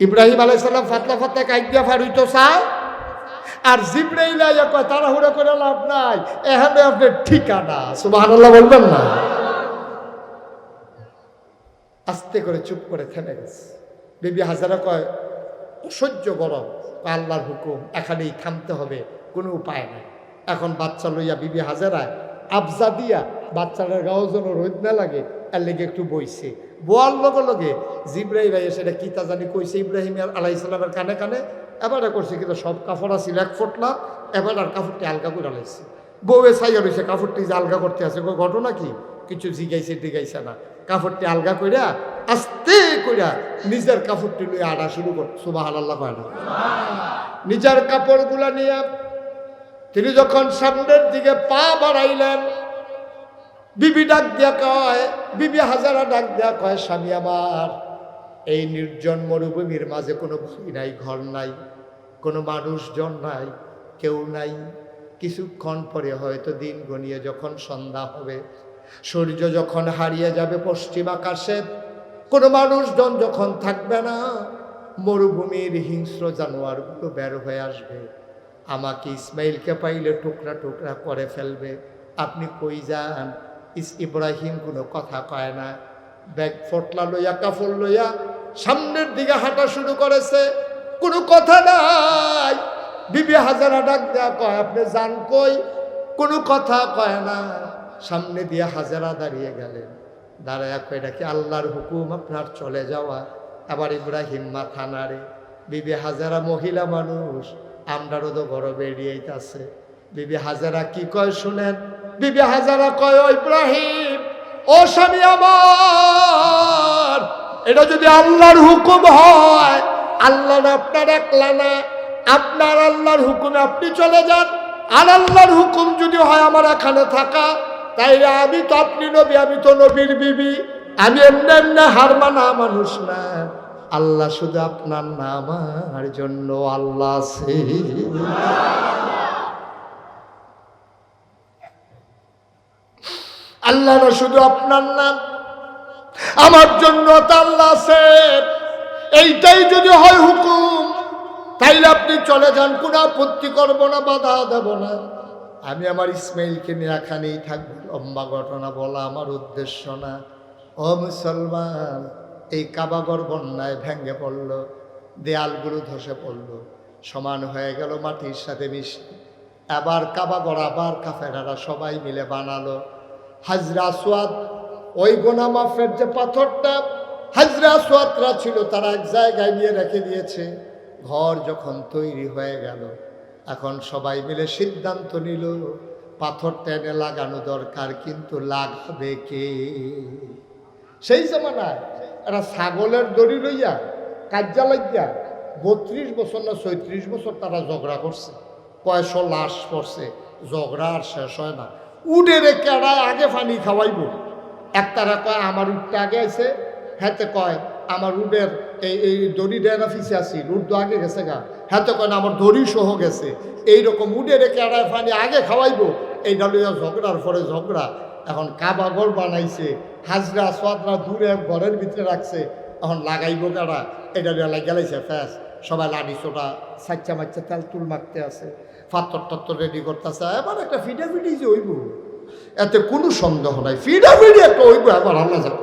ইব্রাহিম আলাইহিস সালাম ফাতলা ফাতলা কাইট দিয়া ফারুইতো চায়, আর জিব্রাইল আইয়া কয় তাড়াহুড়া করে লাভ নাই, এখানে আপনার ঠিকানা। সুবহানাল্লাহ বলবেন না? আস্তে করে চুপ করে থেমে গেছে। বিবি হাজারা কয় অসহ্য গরম, আল্লাহর হুকুম, এখানেই থামতে হবে, কোনো উপায় নাই। এখন বাচ্চা লইয়া বিবি হাজারায় আবজা দিয়া বাচ্চাটার গাও যেন রোদ না লাগে এর লেগে একটু বইছে। বোয়ার লগে লগে জিব্রাইল আইয়া সেটা কিতা জানি কইছে ইব্রাহিম আলাইহিস সালামের কানে কানে। এবারে করছে কিন্তু সব কাপড় আছিল 1 ফোটলা, এবার আর কাপড়টি আলগা করে লাইছে। বউয়ে ছাইয়া রয়েছে কাপড়টি যে আলগা করতে আছে, ঘটনা কি? কিছু জিগাইছে টিগাইছে না, কাপড়টি আলগা কইরা আস্তে কইরা নিজের কাপড়টি লইয়া আড়া শুরু কর, সুবহানাল্লাহ কয় না? নিজের কাপড়গুলা নিয়ে তিনি যখন সামনের দিকে পা বাড়াইলেন, বিবি ডাক দিয়া কয়, বিবি হাজারা ডাক দিয়া কয়, স্বামী আমার, এই নির্জন মরুভূমির মাঝে কোনো বাড়ি নাই, ঘর নাই, কোনো মানুষজন নাই, কেউ নাই। কিছুক্ষণ পরে হয়তো দিন গনিয়ে যখন সন্ধ্যা হবে, সূর্য যখন হারিয়ে যাবে পশ্চিম আকাশে, কোনো মানুষজন যখন থাকবে না, মরুভূমির হিংস্র জানোয়ারগুলো বের হয়ে আসবে, আমাকে ইসমাইলকে পাইলে টুকরা টুকরা করে ফেলবে। আপনি কই যান? ইব্রাহিম কোনো কথা কয় না, ব্যাগ ফটলা লইয়া কাপড় লইয়া সামনের দিকে হাঁটা শুরু করেছে, কোনো কথা নাই। বিবি হাজারা ডাক দেয়া কয়, আপনি যান কই? কোনো কথা কয় না। সামনে দিয়ে হাজারা দাঁড়িয়ে গেলেন, দাঁড়ায় কয়, এটা কি আল্লাহর হুকুম আপনার চলে যাওয়া? আবার ইব্রাহিম মাথা নাড়ে। বিবি হাজারা মহিলা মানুষ, আমরারও তো বড় বেরিয়েছে। বিবি হাজারা কি কয় শুনেন। বিবি হাজারা কয়, ও ইব্রাহিম, ও স্বামী আমার, এটা যদি আল্লাহর হুকুম হয়, আল্লাহ আপনার একলা না, আপনার আল্লাহর হুকুমে আপনি চলে যান। আর আল্লাহর হুকুম যদি হয় আমার এখানে থাকা, তাইলে আমি তো আপনি নবী, আমি তো নবীর বিবি, আমি এমনি এমনি হার মানা মানুষ না। আল্লাহ শুধু আপনার না, আমার জন্য আল্লাহ আছে। আল্লাহ না শুধু আপনার নাম, আমার জন্য তো আল্লাহ আছে। এইটাই যদি হয় হুকুম, তাইলে আপনি চলে যান, কোনো আপত্তি করবো না, বাধা দেব না। আমি আমার ইসমাইলকে নিয়ে এখানেই থাকবো। লম্বা ঘটনা বলা আমার উদ্দেশ্য না। ও মুসলমান, এই কাবাগর বন্যায় ভেঙে পড়ল, দেয়ালগুলো ধসে পড়ল, সমান হয়ে গেল মাটির সাথে মিশে। আবার কাবাগর আবার কাফেরারা সবাই মিলে বানালো। হাজরা আসওয়াদ, ওই গোনা মাফের যে পাথরটা হাজরা আসওয়াদরা ছিল, তারা এক জায়গায় নিয়ে রেখে দিয়েছে। ঘর যখন তৈরি হয়ে গেল, এখন সবাই মিলে সিদ্ধান্ত নিল পাথরটা এনে লাগানো দরকার, কিন্তু লাগাবে কে? সেই জমানায় এরা ছাগলের দড়ি লইয়া কাজ্জা লাগিয়া 32 বছর না 34 বছর তারা ঝগড়া করছে, কয়শো লাশ পড়ছে, ঝগড়া আর শেষ হয় না। উডে রে কেডায় আগে পানি খাওয়াইব? একতারা কয় আমার উঠটা আগে আছে, হাতে কয় আমার উডের এই দড়ি ডেরা ফিসে আসি, উড তো আগে গেছে গা, হাতে কয় না আমার দড়ি সহ গেছে। এইরকম উডে রে কেডায় পানি আগে খাওয়াইব, এইটা লইয়া ঝগড়ার পরে ঝগড়া। এখন কাবাগর বানাইছে, হাজরা আসওয়াদরা দূরে ঘরের ভিতরে রাখছে, এখন লাগাইব কারা? এটা লইয়া গেলাইছে ফ্যাস, সবাই লাঠি ছোটা সাচ্চা মাচ্চা তেল তুল মারতে আছে, পাত্তর টত্তর রেডি করতেছে। এবার একটা ফিডাফিডি যে হইব, এতে কোনো সন্দেহ নাই, ফিডাফিডি একটা হইব। এবার আল্লাহ যাক,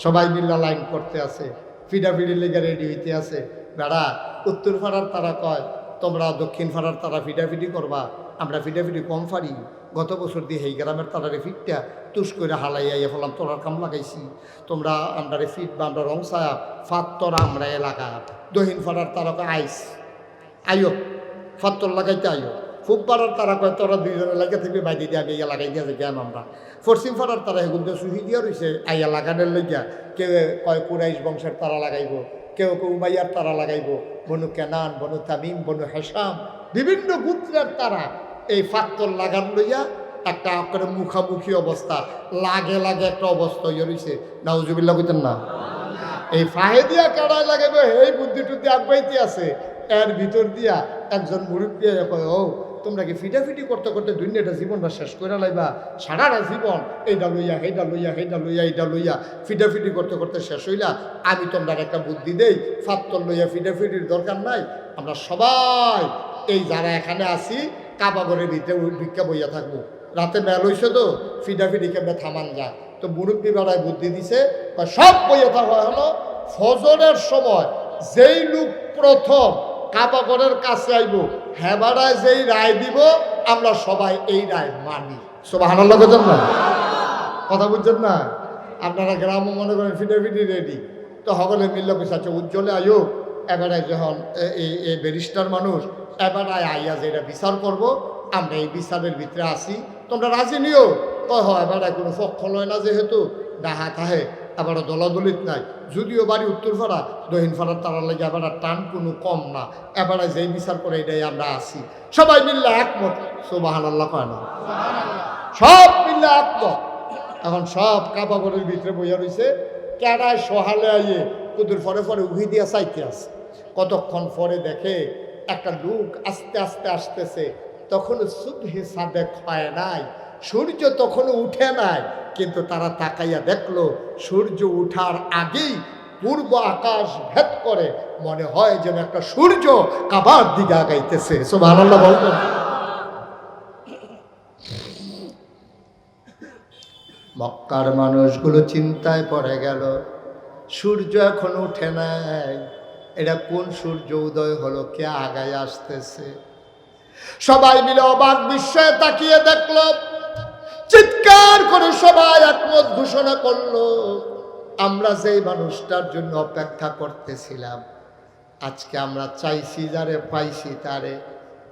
সবাই মিল্লা লাইন করতে আছে, ফিডাফিডি লেগে রেডি হইতে আছে। বেড়া উত্তর পাড়ার তারা কয়, তোমরা দক্ষিণ পাড়ার তারা ফিডাফিডি করবা, আমরা ফিডাফিডি কম পারি। গত বছর দিয়ে এই গ্রামের তারারে ফিটটা তুষ করে হালাইয়া ফেলাম, তোরার কাম লাগাইছি, তোমরা আমরারে ফিট বা আমরা রং ছায়া ফাত্তর আমরা এলাকা। দক্ষিণ পাড়ার তারা কয় আইস আইও, ফাত্তর লাগাইতে আইও। ফুপ পাড়ার তারা কয় তোরা দুইজনে লাগিয়ে থাকবে, বাইরে দিয়ে আমি ইয়া লাগাই দিয়া জ্ঞান আমরা। পশ্চিম পাড়ার তারা এগুলো দিয়ে সুহি দিয়া রয়েছে আইয়া লাগানোর লইয়া। কেউ কয় কুরাইশ বংশের তারা লাগাইব, কেউ কেউ উমাইয়ার তারা লাগাইব, বনু কেনান, বনু তামিম, বনু হেসাম, বিভিন্ন গোত্রের তারা এই ফাত্তর লাগান লইয়া একটা করে মুখামুখি অবস্থা, লাগে লাগে একটা অবস্থা হইয়া রয়েছে। নাউজুবিল্লাহ কইতেন না? এই ফাহে দিয়া কাড়ায় লাগাবে, এই বুদ্ধি টুদ্ধি আগাইতে আছে। এর ভিতর দিয়া একজন মুরব্বী কয়, ও তোমরা কি ফিটাফিটি করতে করতে দুনিয়াটা জীবনটা শেষ করে লাইবা? সারাটা জীবন এইটা লইয়া সেইটা লইয়া সেইটা লইয়া এইটা লইয়া ফিটাফিটি করতে করতে শেষ হইলা। আমি তোমরা একটা বুদ্ধি দেই, ফাত্তর লইয়া ফিটাফিটির দরকার নাই। আমরা সবাই এই যারা এখানে আছি কাবাগরের ভিতরে ভিক্ষা বইয়া থাকবো। রাতে মেল হইছে তো ফিটাফিটি কেমনে থামান যায়। তো মুরব্বী বেড়ায় বুদ্ধি দিছে, সব বইয়া থাকা হলো ফজরের সময় যেই লোক প্রথম কাবাগরের কাছে আইব, হেবারায় যেই রায় দিব আমরা সবাই এই রায় মানি। সুবহানাল্লাহ বলেন না? কথা বুঝছেন না? আপনারা গ্রামও মনে করেন ফিটাফিটি রেডি, তো সকলে মিললে পেছাচ্ছে উজ্জ্বলে আয়ো। এবারে যখন এই ব্যারিস্টার মানুষ, এবারে আইয়া যেটা বিচার করব, আমরা এই বিচারের ভিতরে আসি, তোমরা রাজি নিও। তো হয় এবারে কোনো পক্ষ লয় না, যেহেতু ডাহা থাহে এবারও দলাদলিত নাই। যদিও বাড়ি উত্তরপাড়া, দক্ষিণপাড়ার তারার লাগে এবার টান কোনো কম না। এবারে যেই বিচার করে এটাই আমরা আসি, সবাই মিললে একমত। সুবহানাল্লাহ কয় না? সব মিললে একমত। এখন সব কাবাগরের ভিতরে বইয়া রয়েছে, কেডায় সহালে আইয়ে কুদুর ফরে ফরে উহি দিয়া চাইতে আছে। কতক্ষণ পরে দেখে একটা লোক আস্তে আস্তে আসতেছে। তখন সুবহে সাদেক হয় নাই, সূর্য তখনও উঠে নাই, কিন্তু তারা তাকাইয়া দেখলো সূর্য উঠার আগেই পূর্ব আকাশ ভেদ করে মনে হয় যেন একটা সূর্য কাবার দিকে আগাইতেছে। সুবহানাল্লাহ বলবেন। মক্কার মানুষগুলো চিন্তায় পড়ে গেল, সূর্য এখন উঠে নাই, এটা কোন সূর্য উদয় হলো, কে আগায় আসতেছে। সবাই মিলে অবাক বিস্ময়ে তাকিয়ে দেখলো, চিৎকার করে সবাই একমত ঘোষণা করলো, আমরা যেই মানুষটার জন্য অপেক্ষা করতেছিলাম, আজকে আমরা চাইছি যারে পাইছি তারে,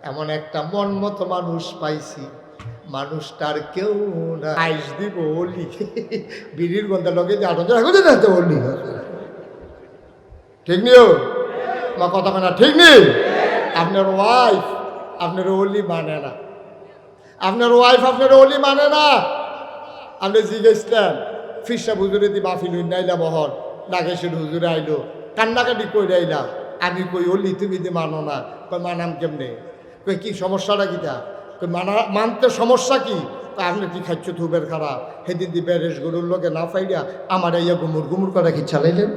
এমন একটা মন মতো মানুষ পাইছি। মানুষটার কেউ না, আইস দিব অলি, বিড়ির গন্ধা লগে যে আটজন রাখতে অলি, ঠিক নিও মা কথা না, ঠিক নেই। আপনার ওয়াইফ আপনার অলি মানে না, আপনার ওয়াইফ আপনার অলি মানে না। আপনি জিজ্ঞেসলেন ফিরসা হুজুরে দি মাহফিল নাইলা বহর নাগেশের হুজুরে আইলো, কান্নাকাটি কইরা আইলাম। আমি কই অলি তুমি দি মানো না। কই মানাম কেমনে? কই কি সমস্যাটা কিটা? কই মানতে সমস্যা কি? আপনি কি খাচ্ছ থুবের খারাপ? সেদিন দি বেরেস গরুর লোকে না ফাইডা আমার ইয়া গুমুর গুমুর করে কি চালাইলেন?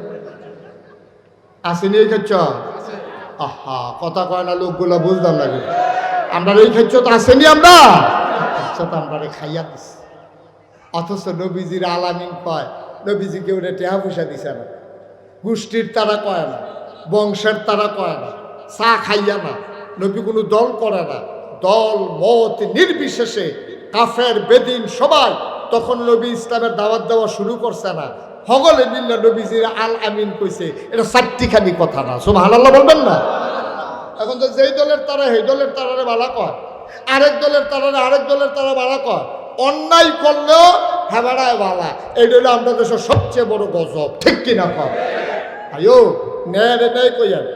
আসেনি এই খাচ্ছ? আহা কথা কয় না লোকগুলো, বুঝলাম না। আমরা এই খাচ্ছ তো আসেনি, আমরা আচ্ছা তো আমরা খাইয়া দিচ্ছি। অথচ নবীজির আলামিন কয়, নবীজি কেউ টেহা পয়সা দিছে না, গোষ্ঠীর তারা কয় না, বংশের তারা কয় না, চা খাইয়া না। নবী কোনো দল করে না, দল মত নির্বিশেষে কাফের বেদিন সবাই তখন নবী ইসলামের দাওয়াত দেওয়া শুরু করছে না, হগলে মিল্লা নবীজির আল আমিন কইছে। এটা চারটিখানি কথা না, সুবহানাল্লাহ বলবেন না? এখন তো যেই দলের তারা সেই দলের তারারে বালা কয়, আরেক দলের তারারে আরেক দলের তারা বালা কয়। অন্যায় করলেও হেবাড়ায় বালা, এই হলো আমরা দেশের সবচেয়ে বড় গজব, ঠিক কিনা কয়? আয়ো ন্যায় ন্যায় কইয়েন,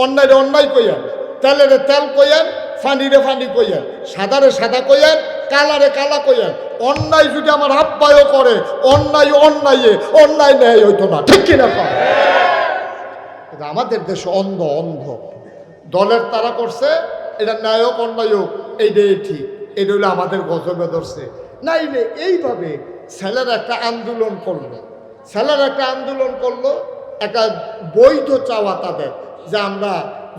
অন্যায় অন্যায় কইয়েন, তেলেরে তেল কইয়েন, ফানিরে ফানি কইয়েন, সাদারে সাদা কইয়েন, কালারে কালা কইয়েন। অন্যায় যদি আমার আব্বায়ও করে, অন্যায় অন্যায় অন্যায় ন্যায় হইতো না, ঠিক কিনা কয়? আমাদের দেশে অন্ধ অন্ধ দলের তারা করছে, এটা ন্যায়ক অন্যায়ক এইটাই ঠিক, এটা হলো আমাদের গজবে ধরছে। নাইলে এইভাবে ছেলেরা একটা আন্দোলন করলো, ছেলেরা একটা আন্দোলন করলো, একটা বৈধ চাওয়া তাদের যে আমরা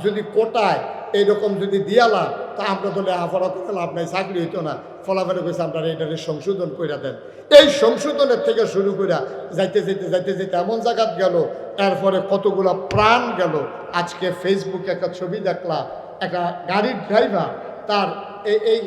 যদি কোটায় এইরকম যদি দিয়ালাম তা আমরা তো লেখাপড়া করে লাভ নাই, চাকরি হইতো না। ফলাফলে কইছে আমরা এটাকে সংশোধন করে দেন। এই সংশোধনের থেকে শুরু করে যাইতে যাইতে যাইতে যাইতে এমন জায়গাত গেল, এরপরে কতগুলো প্রাণ গেল। আজকে ফেসবুকে একটা ছবি দেখলাম, একটা গাড়ির ড্রাইভার তার এই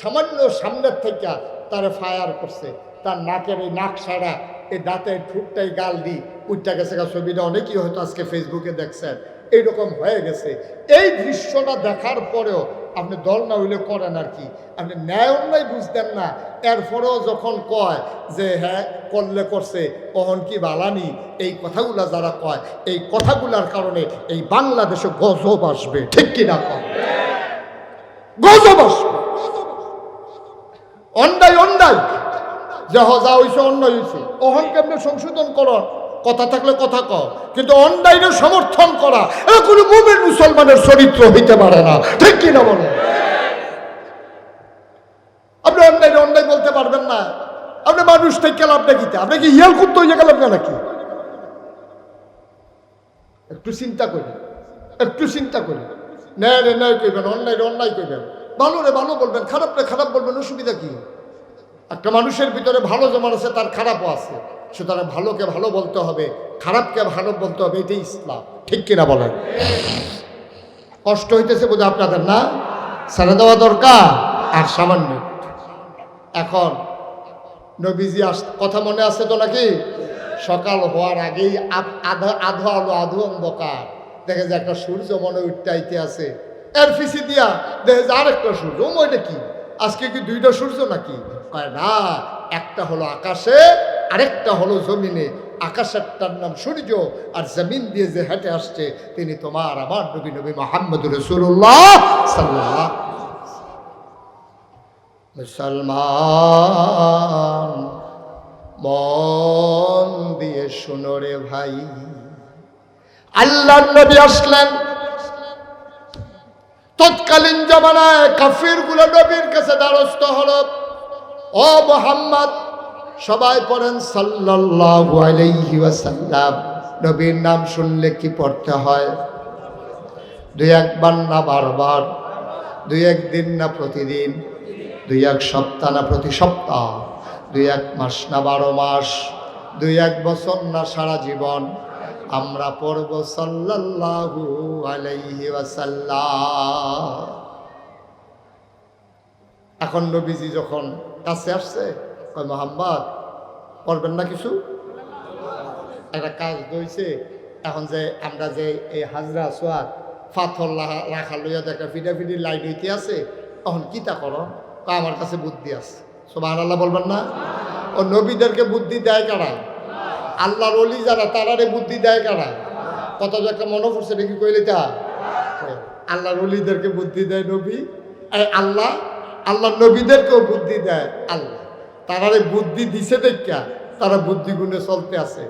সামান্য সামনের থেকে তারে ফায়ার করছে, তার নাকের এই নাক সারা, এই দাঁতের ঠুকটাই গাল দি উঠটা গেছে। ছবিটা অনেকেই হয়তো আজকে ফেসবুকে দেখছেন, এইরকম হয়ে গেছে। এই দৃশ্যটা দেখার পরেও আপনি দল না হইলে করেন আর কি, আপনি ন্যায় অন্যায় বুঝতেন না। এরপরেও যখন কয় যে হ্যাঁ করলে করছে, কখন কি বালানি, এই কথাগুলা যারা কয়, এই কথাগুলার কারণে এই বাংলাদেশে গজব আসবে, ঠিক কিনা কয়? গজব আসবে। অন্যায় অন্যায় যে যা হয়েছে অন্যায় হয়েছে, অহন কেমনে সংশোধন করো, কথা থাকলে কথা কও, কিন্তু অন্যায়ের সমর্থন করা এটা কোনো মুমিন মুসলমানের চরিত্র হইতে পারে না, ঠিক কিনা বলেন? আপনি অন্যায় অন্যায় বলতে পারবেন না। আপনি মানুষ থেকে লাভ দেখিতে, আপনি কি হিয়াল করতে হয়ে গেলাম না নাকি? একটু চিন্তা করি, একটু চিন্তা করি। ন্যায় রে ন্যায় কইবেন, অন্যায় রে অন্যায় কইবেন, ভালো রে ভালো বলবেন, খারাপ রে খারাপ বলবেন, অসুবিধা কি? একটা মানুষের ভিতরে ভালো যেমন আছে তার খারাপও আছে, সুতরাং ভালোকে ভালো বলতে হবে, খারাপকে ভালো বলতে হবে, এটাই ইসলাম, ঠিক কিনা বলেন? কষ্ট হইতেছে বোধ আপনাদের না? ছেড়ে দেওয়া দরকার আর সামান্য। এখন নবীজি কথা মনে আছে তো নাকি? সকাল হওয়ার আগেই আধো আলো আধো অন্ধকার, দেখে যে একটা সূর্য মনে উঠতে আছে, এর পিছি দিয়া দেখে যে আরেকটা সূর্য। ওইটা কি আজকে কি দুইটা সূর্য নাকি? কয় না, একটা হলো আকাশে আরেকটা হলো জমিনে আকাশেরটার নাম সূর্য, আর জমিন দিয়ে যে হেঁটে আসছে তিনি তোমার আমার নবী নবী মুহাম্মদুর রাসূলুল্লাহ সাল্লাল্লাহু আলাইহি ওয়াসাল্লাম। মুসলমান মন দিয়ে শোনো রে ভাই, আল্লাহর নবী আসলেন। তৎকালীন জমানায় কাফির গুলো নবীর কাছে দ্বারস্থ হলো, ও মুহাম্মদ, সবাই পড়েন সাল্লাল্লাহু আলাইহি ওয়াসাল্লাম। নবীর নাম শুনলে কি পড়তে হয়? দুই একবার না বারবার? দুই একদিন না প্রতিদিন? দুই এক সপ্তাহ না প্রতি সপ্তাহ? দুই এক মাস না 12 মাস? দুই এক বছর না সারা জীবন? আমরা পড়ব সাল্লাল্লাহু আলাইহি ওয়াসাল্লাম। এখন নবীজি যখন কাছে আসছে, কয় মুহাম্মদ পড়বেন না কিছু? একটা কাজ হয়েছে, এখন যে আমরা যে এই হাজরা সোয়াদ পাথর রাখা লইয়া দেখা ফিডাফিডি লাইট হইতে আছে, তখন কি তা করো? আমার কাছে বুদ্ধি আছে। সুবহানাল্লাহ বলবেন না? ও নবীদেরকে বুদ্ধি দেয় কারা? আল্লাহর ওলি যারা, তারারে বুদ্ধি দেয় কারা? কত যে একটা মনে পড়ছে নাকি কইলে তা আল্লাহর ওলিদেরকে বুদ্ধি দেয় নবী, আল্লাহ আল্লাহর নবীদেরকেও বুদ্ধি দেয় আল্লাহ। তারারে বুদ্ধি দিছে দেখা তারা বুদ্ধি গুণে চলতে আছে।